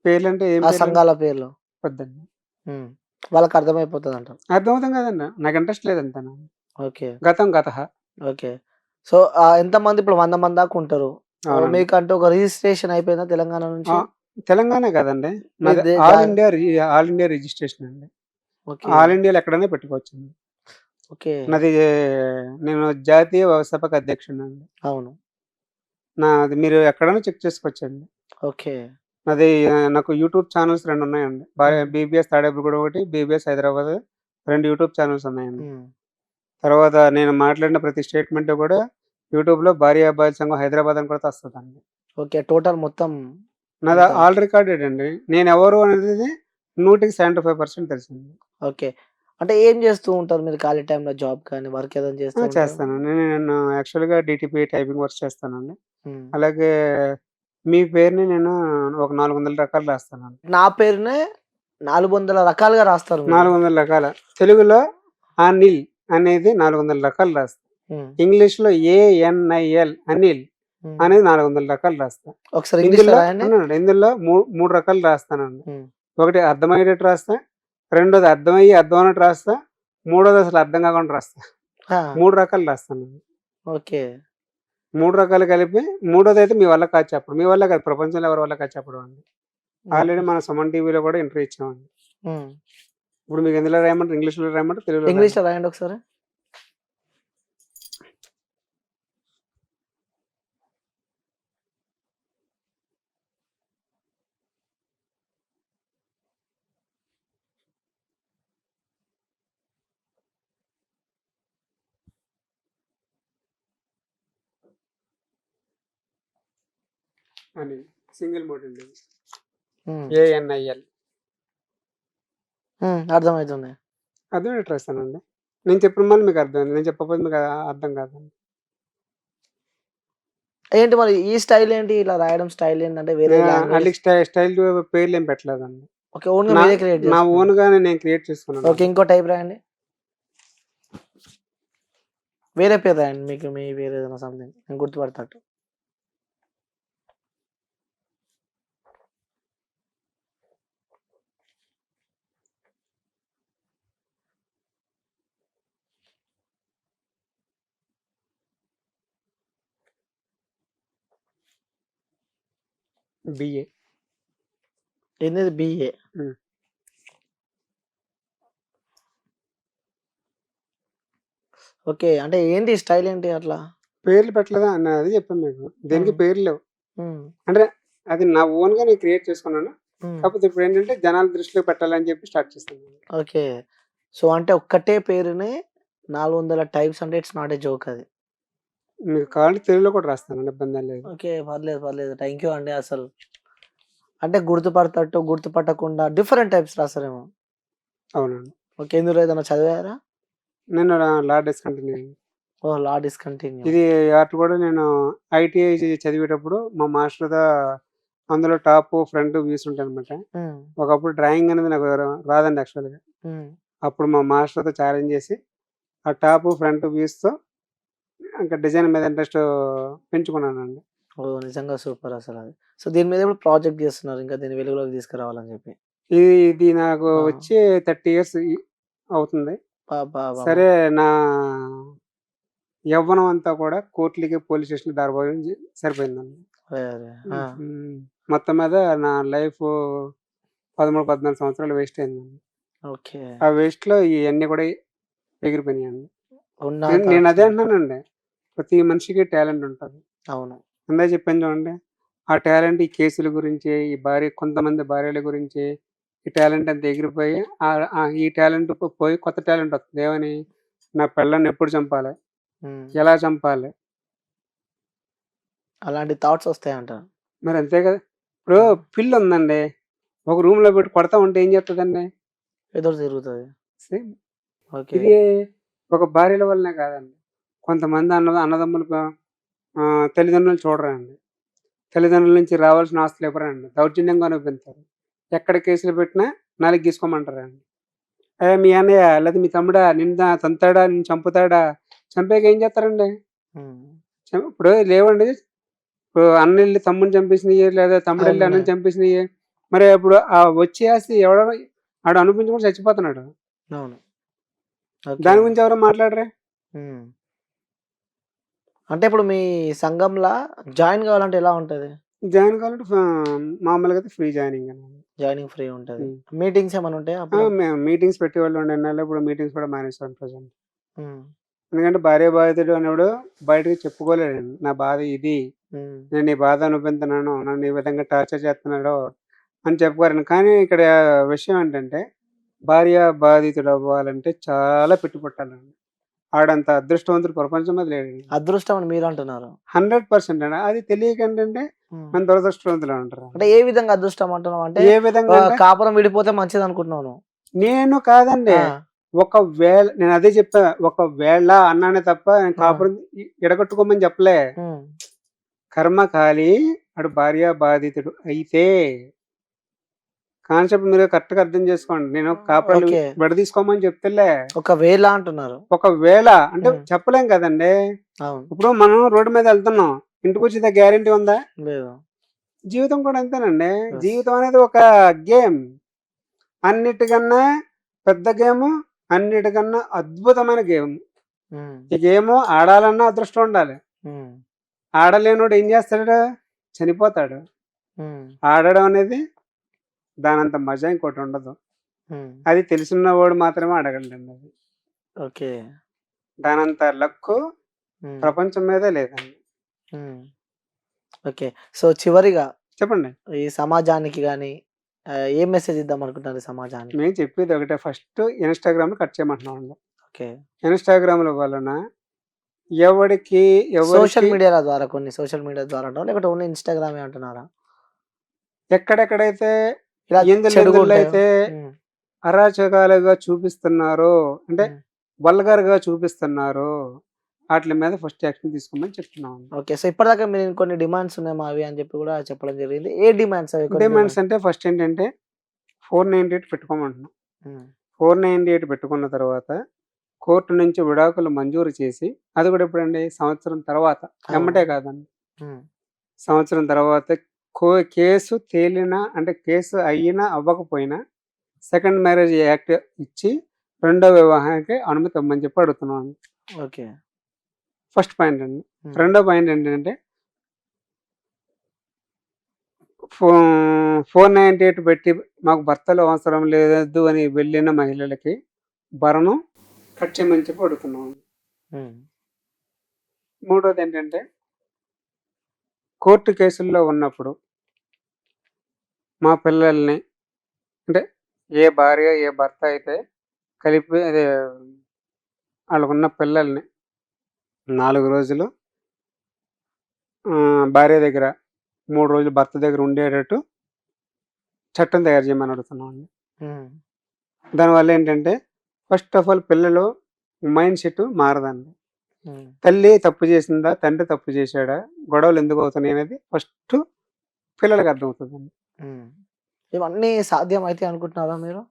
పేర్లు అంటే ఆ సంఘాల పేర్లు వద్దండి, వాళ్ళకి అర్థమైపోతుంది అంటారు. అర్థమవుతాం కదండి, నాకు ఇంట్రెస్ట్ లేదంతా. ఓకే, గతం గత. ఓకే, సో ఎంతమంది ఇప్పుడు 100 మంది దాకా ఉంటారు. మీకంటూ ఒక రిజిస్ట్రేషన్ అయిపోయిందా తెలంగాణ నుంచి? తెలంగాణ కదండి, ఆల్ ఇండియా రిజిస్ట్రేషన్ అండి. ఆల్ ఇండియాలో ఎక్కడైనా పెట్టుకోవచ్చు. ఓకే, నాది నేను జాతీయ వ్యవస్థాపక అధ్యక్షుడు అండి. అవును, నాది మీరు ఎక్కడైనా చెక్ చేసుకోవచ్చండి. ఓకే, నాకు యూట్యూబ్ ఛానల్స్ 2 ఉన్నాయండి. బీబీఎస్ తాడేపుగూడ ఒకటి, బీబీఎస్ హైదరాబాద్ 2 యూట్యూబ్ ఛానల్స్ ఉన్నాయండి. తర్వాత నేను మాట్లాడిన ప్రతి స్టేట్మెంట్ కూడా యూట్యూబ్లో భార్య అబ్బాయిల సంఘం హైదరాబాద్ అని కూడా వస్తుందండి. ఓకే, టోటల్ మొత్తం నాది ఆల్ రికార్డెడ్ అండి. నేను ఎవరు అనేది 100% తెలిసింది. ఓకే, అంటే ఏం చేస్తూ ఉంటారు మీరు ఖాళీ టైంలో? జాబ్ కానీ వర్క్ ఏదైనా చేస్తానండి. నేను యాక్చువల్గా డిటిపి టైపింగ్ వర్క్ చేస్తానండి. అలాగే మీ పేరుని నేను ఒక 400 రకాలు రాస్తానండి. నా పేరునే 400 రకాలుగా రాస్తారు? 400 రకాల. తెలుగులో అనిల్ అనేది 400 రకాలు రాస్తా. ఇంగ్లీష్లో ANIL అనిల్ అనేది 400 రకాలు రాస్తా. ఒకసారి ఇందులో 3 రకాలు రాస్తానండి. ఒకటి అర్థమయ్యేటట్టు రాస్తా, రెండోది అర్థమయ్యి అర్థం అన్నట్టు రాస్తా, మూడోది అసలు అర్థం కాకుండా రాస్తా. 3 రకాలు రాస్తాను. ఓకే, 3 రకాలు కలిపి మూడోది అయితే మీ వల్ల కాదు చెప్పడం, మీ వల్ల కాదు ప్రపంచంలో ఎవరి వల్ల కాదు చెప్పడం అండి. ఆల్రెడీ మన సుమన్ టీవీలో కూడా ఇంటర్వ్యూ ఇచ్చామండి. ఇప్పుడు మీకు ఎందులో రాయమంటారు? ఇంగ్లీష్లో రాయమంటారు, తెలుగులో ఇంగ్లీష్లో రాయండి ఒకసారి. అని సింగిల్ మోడ్ అండి. ఉమ్, ANIL అర్థమవుతుంది. అర్థం ఎట్లా రాస్తానండి? నేను చెప్పిన మళ్ళీ మీకు అర్థమైంది, నేను చెప్పకపోతే మీకు అర్థం కాదండి. ఏంటి మరి ఈ స్టైల్ ఏంటి, ఇలా రాయడం స్టైల్ ఏంటంటే వేరే లాంగ్వేజ్? అట్లా స్టైల్ పేర్లు ఏం పెట్టలేదండి. ఓకే, ఓన్గా నా మీరే క్రియేట్ నా చేసుకున్నారు. ఓన్గానే నేను క్రియేట్ చేసుకున్నాను. ఓకే, ఇంకో టైప్ రాయండి, వేరే పేరు రాయండి, మీకు మీ వేరే ఏదైనా సంథింగ్ నేను గుర్తుపడతాడు. BA. ఏంది BA? ఓకే, అంటే ఏంటి స్టైల్ ఏంటి అట్లా? పేర్లు పెట్టలేదా అన్న, అది చెప్పాను మీకు. దేనికి ఉమ్, పేర్లు లేవు. ఉమ్, అంటే అది నా ఓన్గా నేను క్రియేట్ చేసుకున్నాను. ఉమ్. కాకపోతే ఇప్పుడు ఏంటంటే జనాల దృష్టిలో పెట్టాలని చెప్పి స్టార్ట్ చేస్తాను. ఓకే, సో అంటే ఒక్కటే పేరుని 400 టైప్స్ అంటే ఇట్స్ నాట్ ఏ జోక్ అది. మీకు కావాలంటే తెలుగులో కూడా రాస్తాను, ఇబ్బంది ఏం లేదు. ఓకే, పర్లేదు పర్లేదు, థ్యాంక్ యూ అండి. అసలు అంటే గుర్తుపడతట్టు గుర్తుపట్టకుండా డిఫరెంట్ టైప్స్ రాస్తారేమో. అవునండి. ఓకే, ఇందులో ఏదైనా చదివారా? నేను లా డిస్కంటిన్యూ అయింది. ఓ, లా డిస్కంటిన్యూ. ఇది ఆర్ట్ కూడా నేను ITI చదివేటప్పుడు మా మాస్టర్ అందులో టాప్ ఫ్రంట్ వ్యూస్ ఉంటాయి అనమాట. ఒకప్పుడు డ్రాయింగ్ అనేది నాకు రాదండి యాక్చువల్గా. అప్పుడు మా మాస్టర్తో ఛాలెంజ్ చేసి ఆ టాప్ ఫ్రంట్ వ్యూస్తో ఇంకా డిజైన్ మీద ఇంట్రెస్ట్ పెంచుకున్నానండి. ఓ, నిజంగా సూపర్ అసలు అది. సో దీని మీద ఇప్పుడు ప్రాజెక్ట్ చేస్తున్నారు, ఇంకా దీన్ని వెలుగులోకి తీసుకురావాలని చెప్పి. ఇది నాకు వచ్చి 30 years అవుతుంది. సరే, నా యవ్వనం అంతా కూడా కోర్టులకి పోలీస్ స్టేషన్ దారిపోయి సరిపోయిందండి. మొత్తం మీద నా లైఫ్ 13-14 సంవత్సరాలు వేస్ట్ అయిందండి. ఓకే, ఆ వేస్ట్ లో ఇవన్నీ కూడా ఎగిరిపోయినాయండి. ఉన్న నేను అదే అంటున్నానండి, ప్రతి మనిషికి టాలెంట్ ఉంటుంది. అవును, అందా చెప్పాను చూడండి, ఆ టాలెంట్ ఈ కేసుల గురించి, ఈ కొంతమంది భార్యల గురించి ఈ టాలెంట్ అంతా ఎగిరిపోయి ఈ టాలెంట్ పోయి కొత్త టాలెంట్ వస్తుంది. ఏమని, నా పిల్లల్ని ఎప్పుడు చంపాలి, ఎలా చంపాలి, అలాంటి థాట్స్ వస్తాయంట. మరి అంతే కదా. ఇప్పుడు పిల్లి ఉందండి, ఒక రూమ్ లో పెట్టి కొడతా ఉంటే ఏం చేస్తుందండి? ఎదురు తిరుగుతుంది. సేమ్. ఓకే, ఇది ఒక భార్యల వల్లనే కాదండి, కొంతమంది అన్నదమ్ములకు తల్లిదండ్రులు చూడరండి, తల్లిదండ్రుల నుంచి రావాల్సిన ఆస్తులు ఇవ్వరండి, దౌర్జన్యంగా అనిపించారు. ఎక్కడ కేసులు పెట్టినా 4 గీసుకోమంటారండి. మీ అన్నయ్య లేదా మీ తమ్ముడా నిన్న తంతాడా, నిన్ను చంపుతాడా, చంపాక ఏం చేస్తారండి? ఇప్పుడు లేవండి, ఇప్పుడు అన్న వెళ్ళి తమ్ముని చంపేసినవి, లేదా తమ్ముడు వెళ్ళి అన్నని చంపేసినవి, మరి ఇప్పుడు ఆ వచ్చే ఆస్తి ఎవడో ఆడు అనిపించుకుంటూ చచ్చిపోతున్నాడు. దాని గురించి ఎవరో మాట్లాడరే. అంటే ఇప్పుడు మీ సంఘంలో జాయిన్ కావాలంటే ఎలా ఉంటది? జాయిన్ కావాలంటే మామూలుగా అయితే ఫ్రీ జాయినింగ్ అండి. జాయినింగ్ ఫ్రీ ఉంటది. మీటింగ్స్ ఏమైనా ఉంటాయా? మేము మీటింగ్స్ పెట్టేవాళ్ళు ఉండే, ఇప్పుడు మీటింగ్స్ కూడా మానేస్తాం ప్రజెంట్. ఎందుకంటే భార్య బాధితుడు అనేవాడు బయటకు చెప్పుకోలేడండి, నా బాధ ఇది, నేను ఈ బాధ అనుభవిస్తున్నాను, నన్ను ఈ విధంగా టార్చర్ చేస్తున్నాడు అని చెప్పుకోరండి. కానీ ఇక్కడ విషయం ఏంటంటే, భార్య బాధితుడు అవ్వాలంటే చాలా పెట్టుబట్టాలండి. ఆడంత అదృష్టవంతుడు ప్రపంచం మీద లేడండి. అదృష్టం అని మీరు అంటున్నారు? 100% అండి. అది తెలియక ఏంటంటే మన దురదృష్టవంతులు అంటారు. అంటే ఏ విధంగా అదృష్టం అంటున్నావు? అంటే ఏ విధంగా కాపురం విడిపోతే మంచిది అనుకుంటున్నాను. నేను కాదండి, ఒకవేళ నేను అదే చెప్పా, ఒకవేళ అన్నానే తప్ప కాపురం ఎడగొట్టుకోమని చెప్పలే. కర్మకాలి అడు భార్య బాధితుడు అయితే కాన్సెప్ట్ మీరు కరెక్ట్ గా అర్థం చేసుకోండి. నేను కాపురాలు విడదీసుకోమని చెప్తలే, ఒకవేళ అంటున్నారు. ఒకవేళ అంటే చెప్పలేం కదండి. ఇప్పుడు మనం రోడ్డు మీద వెళ్తున్నాం, ఇంటికి వచ్చేదా గ్యారెంటీ ఉందా? లేదు. జీవితం కూడా అంతేనండి. జీవితం అనేది ఒక గేమ్, అన్నిటికన్నా పెద్ద గేమ్, అన్నిటికన్నా అద్భుతమైన గేమ్. ఈ గేమ్ ఆడాలన్నా అదృష్టం ఉండాలి. ఆడలేనోడు ఏం చేస్తాడు? చనిపోతాడు. ఆడడం అనేది దానంత మజా ఇంకోటి ఉండదు. హ్మ్. అది తెలిసున్నవాడు మాత్రమే అడగలండి అది. ఓకే. దానంత లక్కు హ్మ్. ప్రపంచం మీదే లేదండి. హ్మ్. ఓకే. సో, చివరిగా చెప్పండి. ఈ సమాజానికి గాని ఏం మెసేజ్ ఇద్దామనుకుంటున్నారు ఈ సమాజానికి? మేము చెప్పేది ఒకటే, ఫస్ట్ ఇన్‌స్టాగ్రామ్‌ని కట్ చేయమంటున్నామండి. ఓకే. ఇన్‌స్టాగ్రామ్‌ల వలన ఎవడికి సోషల్ ఎవరికి మీడియాల ద్వారా కొన్ని సోషల్ మీడియా ద్వారా అంటారా? లేకపోతే ఓన్లీ ఇన్‌స్టాగ్రామే అంటున్నారా? ఎక్కడెక్కడైతే ఇలా ఎందులో చెడుగా ఎందులో ఉంటాయో. అయితే హ్మ్. అరాచకాలుగా చూపిస్తున్నారో, అంటే హ్మ్. వల్గర్‌గా చూపిస్తున్నారో ఆటిల మీద ఫస్ట్ యాక్షన్ తీసుకోమని చెప్తున్నామండి. ఓకే. సో, ఇప్పటిదాకా మీరు కొన్ని డిమాండ్స్ ఉన్నాయి మావి అని చెప్పి కూడా చెప్పడం జరిగింది. ఏ డిమాండ్స్ అవి కొన్ని డిమాండ్స్ డిమాండ్స్? అంటే ఫస్ట్ ఏంటంటే 498 పెట్టుకోమంటున్నాం. హ్మ్. 498 పెట్టుకున్న తర్వాత కోర్టు నుంచి విడాకులు మంజూరు చేసి, అది కూడా ఎప్పుడండి? సంవత్సరం తర్వాత. అవును. ఎమ్మటే కాదండి. హ్మ్. సంవత్సరం తర్వాత కేసు తేలినా, అంటే కేసు అయ్యినా అవ్వకపోయినా సెకండ్ మ్యారేజ్ యాక్ట్ ఇచ్చి రెండో వివాహానికి అనుమతి ఇవ్వమని చెప్పి అడుగుతున్నామండి. ఓకే. ఫస్ట్ పాయింట్ అండి. హ్మ్. రెండో పాయింట్ ఏంటంటే ఫో 498 పెట్టి మాకు భర్తలు అవసరం లేదు అని వెళ్ళిన మహిళలకి భరణం కట్ చేయమని చెప్పి అడుగుతున్నామండి. హ్మ్. మూడోది ఏంటంటే కోర్టు కేసుల్లో ఉన్నప్పుడు మా పిల్లల్ని, అంటే ఏ భార్య, ఏ భర్త అయితే కలిపి అదే ఆళ్ళకున్న పిల్లల్ని 4 రోజులు భార్య దగ్గర, 3 రోజులు భర్త దగ్గర ఉండేటట్టు చట్టం తయారు చేయమని అడుగుతున్నామండి. హ్మ్. దానివల్ల ఏంటంటే ఫస్ట్ ఆఫ్ ఆల్ పిల్లలు మైండ్ సెట్ మారదండి. హ్మ్. తల్లి తప్పు చేసిందా? తండ్రి తప్పు చేశాడా? గొడవలు ఎందుకు అవుతున్నాయి అనేది ఫస్ట్ పిల్లలకి అర్థమవుతుందండి. హ్మ్. ఇవన్నీ సాధ్యమైతాయి అనుకుంటున్నారా మీరు?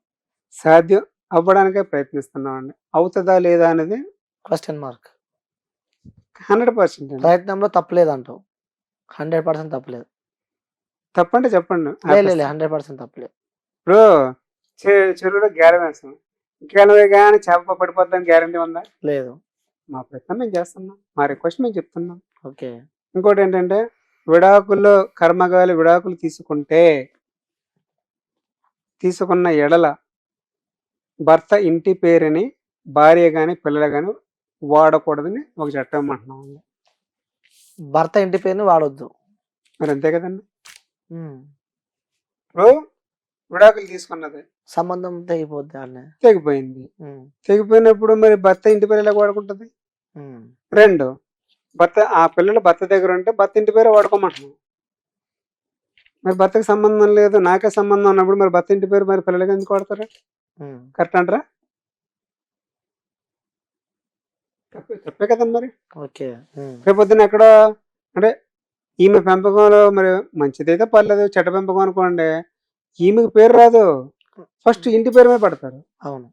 సాధ్యం అవ్వడానికే ప్రయత్నిస్తున్నామండి. అవుతదా? లేదా? అనేది క్వెషన్ మార్క్. 100% అండి. ప్రయత్నంలో తప్పులేదంటావు. 100% తప్పులేదు. తప్పంటే చెప్పండి లేలే. ఆపేస్తాం. 100% తప్పులేదు. ఇప్పుడు చెరువులో గేలం వేస్తాం. గేలం వేయగానే చేప పడిపోద్దని గ్యారంటీ ఉందా? లేదు. మా ప్రయత్నం మేము చేస్తున్నాం. మా రిక్వెస్ట్ మేము చెప్తున్నాం. ఓకే. ఇంకోటేంటంటే విడాకుల్లో కర్మగాలి విడాకులు తీసుకున్న ఎడల భర్త ఇంటి పేరుని భార్య గాని, పిల్లలు గాని వాడకూడదని ఒక చట్టం అంటున్నామండి. భర్త ఇంటి పేరుని వాడొద్దు. మరి అంతే కదండీ! హ్మ్. ఇప్పుడు విడాకులు తీసుకున్నది సంబంధం తెగిపోద్ది ఆడనే. తెగిపోయింది. హ్మ్. తెగిపోయినప్పుడు మరి భర్త ఇంటి పేరు ఎలా వాడుకుంటది? హ్మ్. 2 ఆ పిల్లలు భర్త దగ్గర ఉంటే భర్త ఇంటి పేరే వాడుకోమంటున్నాం. మరి భర్తకి సంబంధం లేదు, నాకే సంబంధం ఉన్నప్పుడు మరి భర్త ఇంటి పేరు మరి పిల్లలకి ఎందుకు వాడతారు? హ్మ్. కరెక్ట్ అంటారా? తప్పే కదండి మరి. ఓకే. హ్మ్. రేపొద్దున ఎక్కడో, అంటే ఈమె పెంపకంలో మరి మంచిదైతే పర్లేదు, చెడ్డ పెంపకం అనుకోండి, ఈమెకి పేరు రాదు. ఫస్ట్ ఇంటి పేరు మీద పడతారు. అవును.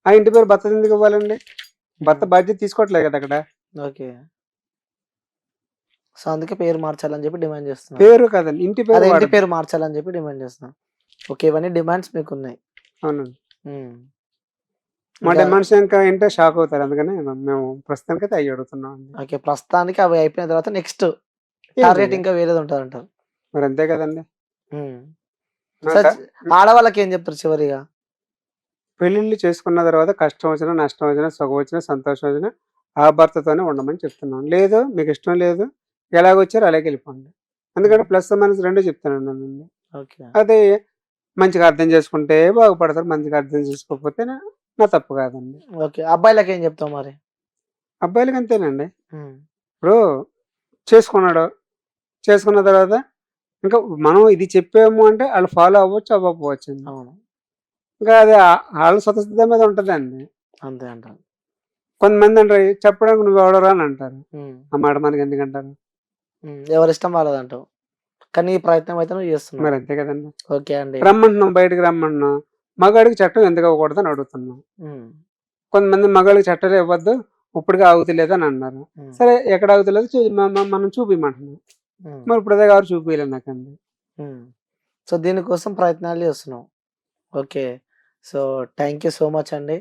ఆ ఇంటి పేరు భర్త ఎందుకు ఇవ్వాలండి? భర్త హ్మ్. బాధ్యత తీసుకోవట్లేదు కదా అక్కడ. ఓకే. సో, అందుకే పేరు మార్చాలని చెప్పి డిమాండ్ చేస్తున్నారు. పేరు కాదండి, ఇంటి పేరు అదే ఇంటి వాడద్దు. పేరు మార్చాలని చెప్పి డిమాండ్ చేస్తున్నారు. ఓకే. ఇవన్నీ డిమాండ్స్ మీకున్నాయి. అవునండి. హ్మ్. మా ఇంకా డిమాండ్స్ ఇంకా వింటే షాక్ అవుతారు. అందుకని మేము ప్రస్తుతానికైతే అయ్యి అడుగుతున్నామండి. ఓకే. ప్రస్తుతానికి అవి అయిపోయిన తర్వాత నెక్స్ట్ టార్గెట్ ఏంటిది? ఇంకా వేరేది ఉంటదంటారు. మరి అంతే కదండి. హ్మ్. మరి సో, ఆడవాళ్ళకి ఏం చెప్తారు చివరిగా? పెళ్ళిళ్ళు చేసుకున్న తర్వాత కష్టం వచ్చినా, నష్టం వచ్చినా, సుఖం వచ్చినా, సంతోషం వచ్చినా ఆ భర్తతోనే ఉండమని చెప్తున్నాం. లేదు మీకు ఇష్టం లేదు, ఎలాగొచ్చారో అలాగే వెళ్ళిపోండి. ఎందుకంటే హ్మ్. ప్లస్ మైనస్ 2 చెప్తానండి. ఓకే. అదే మంచిగా అర్థం చేసుకుంటే బాగుపడతారు. మంచిగా అర్థం చేసుకోకపోతే నా తప్పు కాదండి. ఓకే. అబ్బాయిలకి ఏం చెప్తావు మరి? అబ్బాయిలకి అంతేనండి. హ్మ్. ఇప్పుడు చేసుకున్నాడు. చేసుకున్న తర్వాత ఇంకా మనం ఇది చెప్పాము అంటే ఆళ్ళు ఫాలో అవ్వచ్చు, అవ్వకపోవచ్చండి. అవును. ఇంకా అది ఆళ్ళ స్వతసిద్ధం మీద ఉంటదండి. అంతే అంటారు. కొంతమంది అంటారు, చెప్పడానికి నువ్వెవడురా అని అంటారు. హ్మ్. ఆ మాట మనకెందుకంటారు? హ్మ్. ఎవరిష్టం వాళ్ళదంటావు. కానీ ఈ ప్రయత్నం అయితే నువ్వు చేస్తున్నావు. మరి అంతే కదండీ. ఓకే అండి. రమ్మంటున్నాం, బయటకి రమ్మంటున్నాం. మగాడికి చట్టం ఎందుకు ఇవ్వకూడదని అడుగుతున్నాం. హ్మ్. కొంతమంది మగాళ్ళకి చట్టాలు ఇవ్వద్దు, ఇప్పటికే ఆగుతలేదని అన్నారు. హ్మ్. సరే ఎక్కడ ఆగుతలేదో మనం చూపియమంటున్నాం. హ్మ్. మరి ఇప్పటిదాకా ఎవరు చూపియలేదు నాకండి. హ్మ్. సో, దీనికోసం ప్రయత్నాలు చేస్తున్నావు. Okay. So, thank you so much అండి.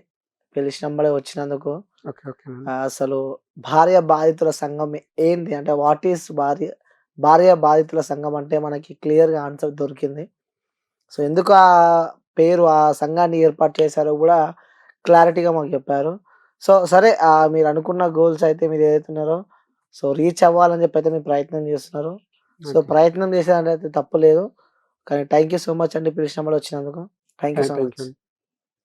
పిలిచినంబడే వచ్చినందుకు. ఓకే. ఓకేనండి. అసలు భార్య బాధితుల సంఘం ఏంది? అంటే వాట్ ఈస్ భార్య బాధితుల సంఘం అంటే మనకి క్లియర్‌గా ఆన్సర్ దొరికింది. సో, ఎందుకు పేరు ఆ సంఘాన్ని ఏర్పాటు చేశారో కూడా క్లారిటీగా మాకు చెప్పారు. సో, సరే మీరు అనుకున్న గోల్స్ అయితే మీరు ఏదైతే ఉన్నారో సో, రీచ్ అవ్వాలని చెప్పి అయితే మీరు ప్రయత్నం చేస్తున్నారు. So, okay. ప్రయత్నం చేశారంటే తప్పు లేదు. కానీ థాంక్ యూ సో మచ్ అండి పిలిచినప్పుడు వచ్చినందుకు. Thank you so thank much. You.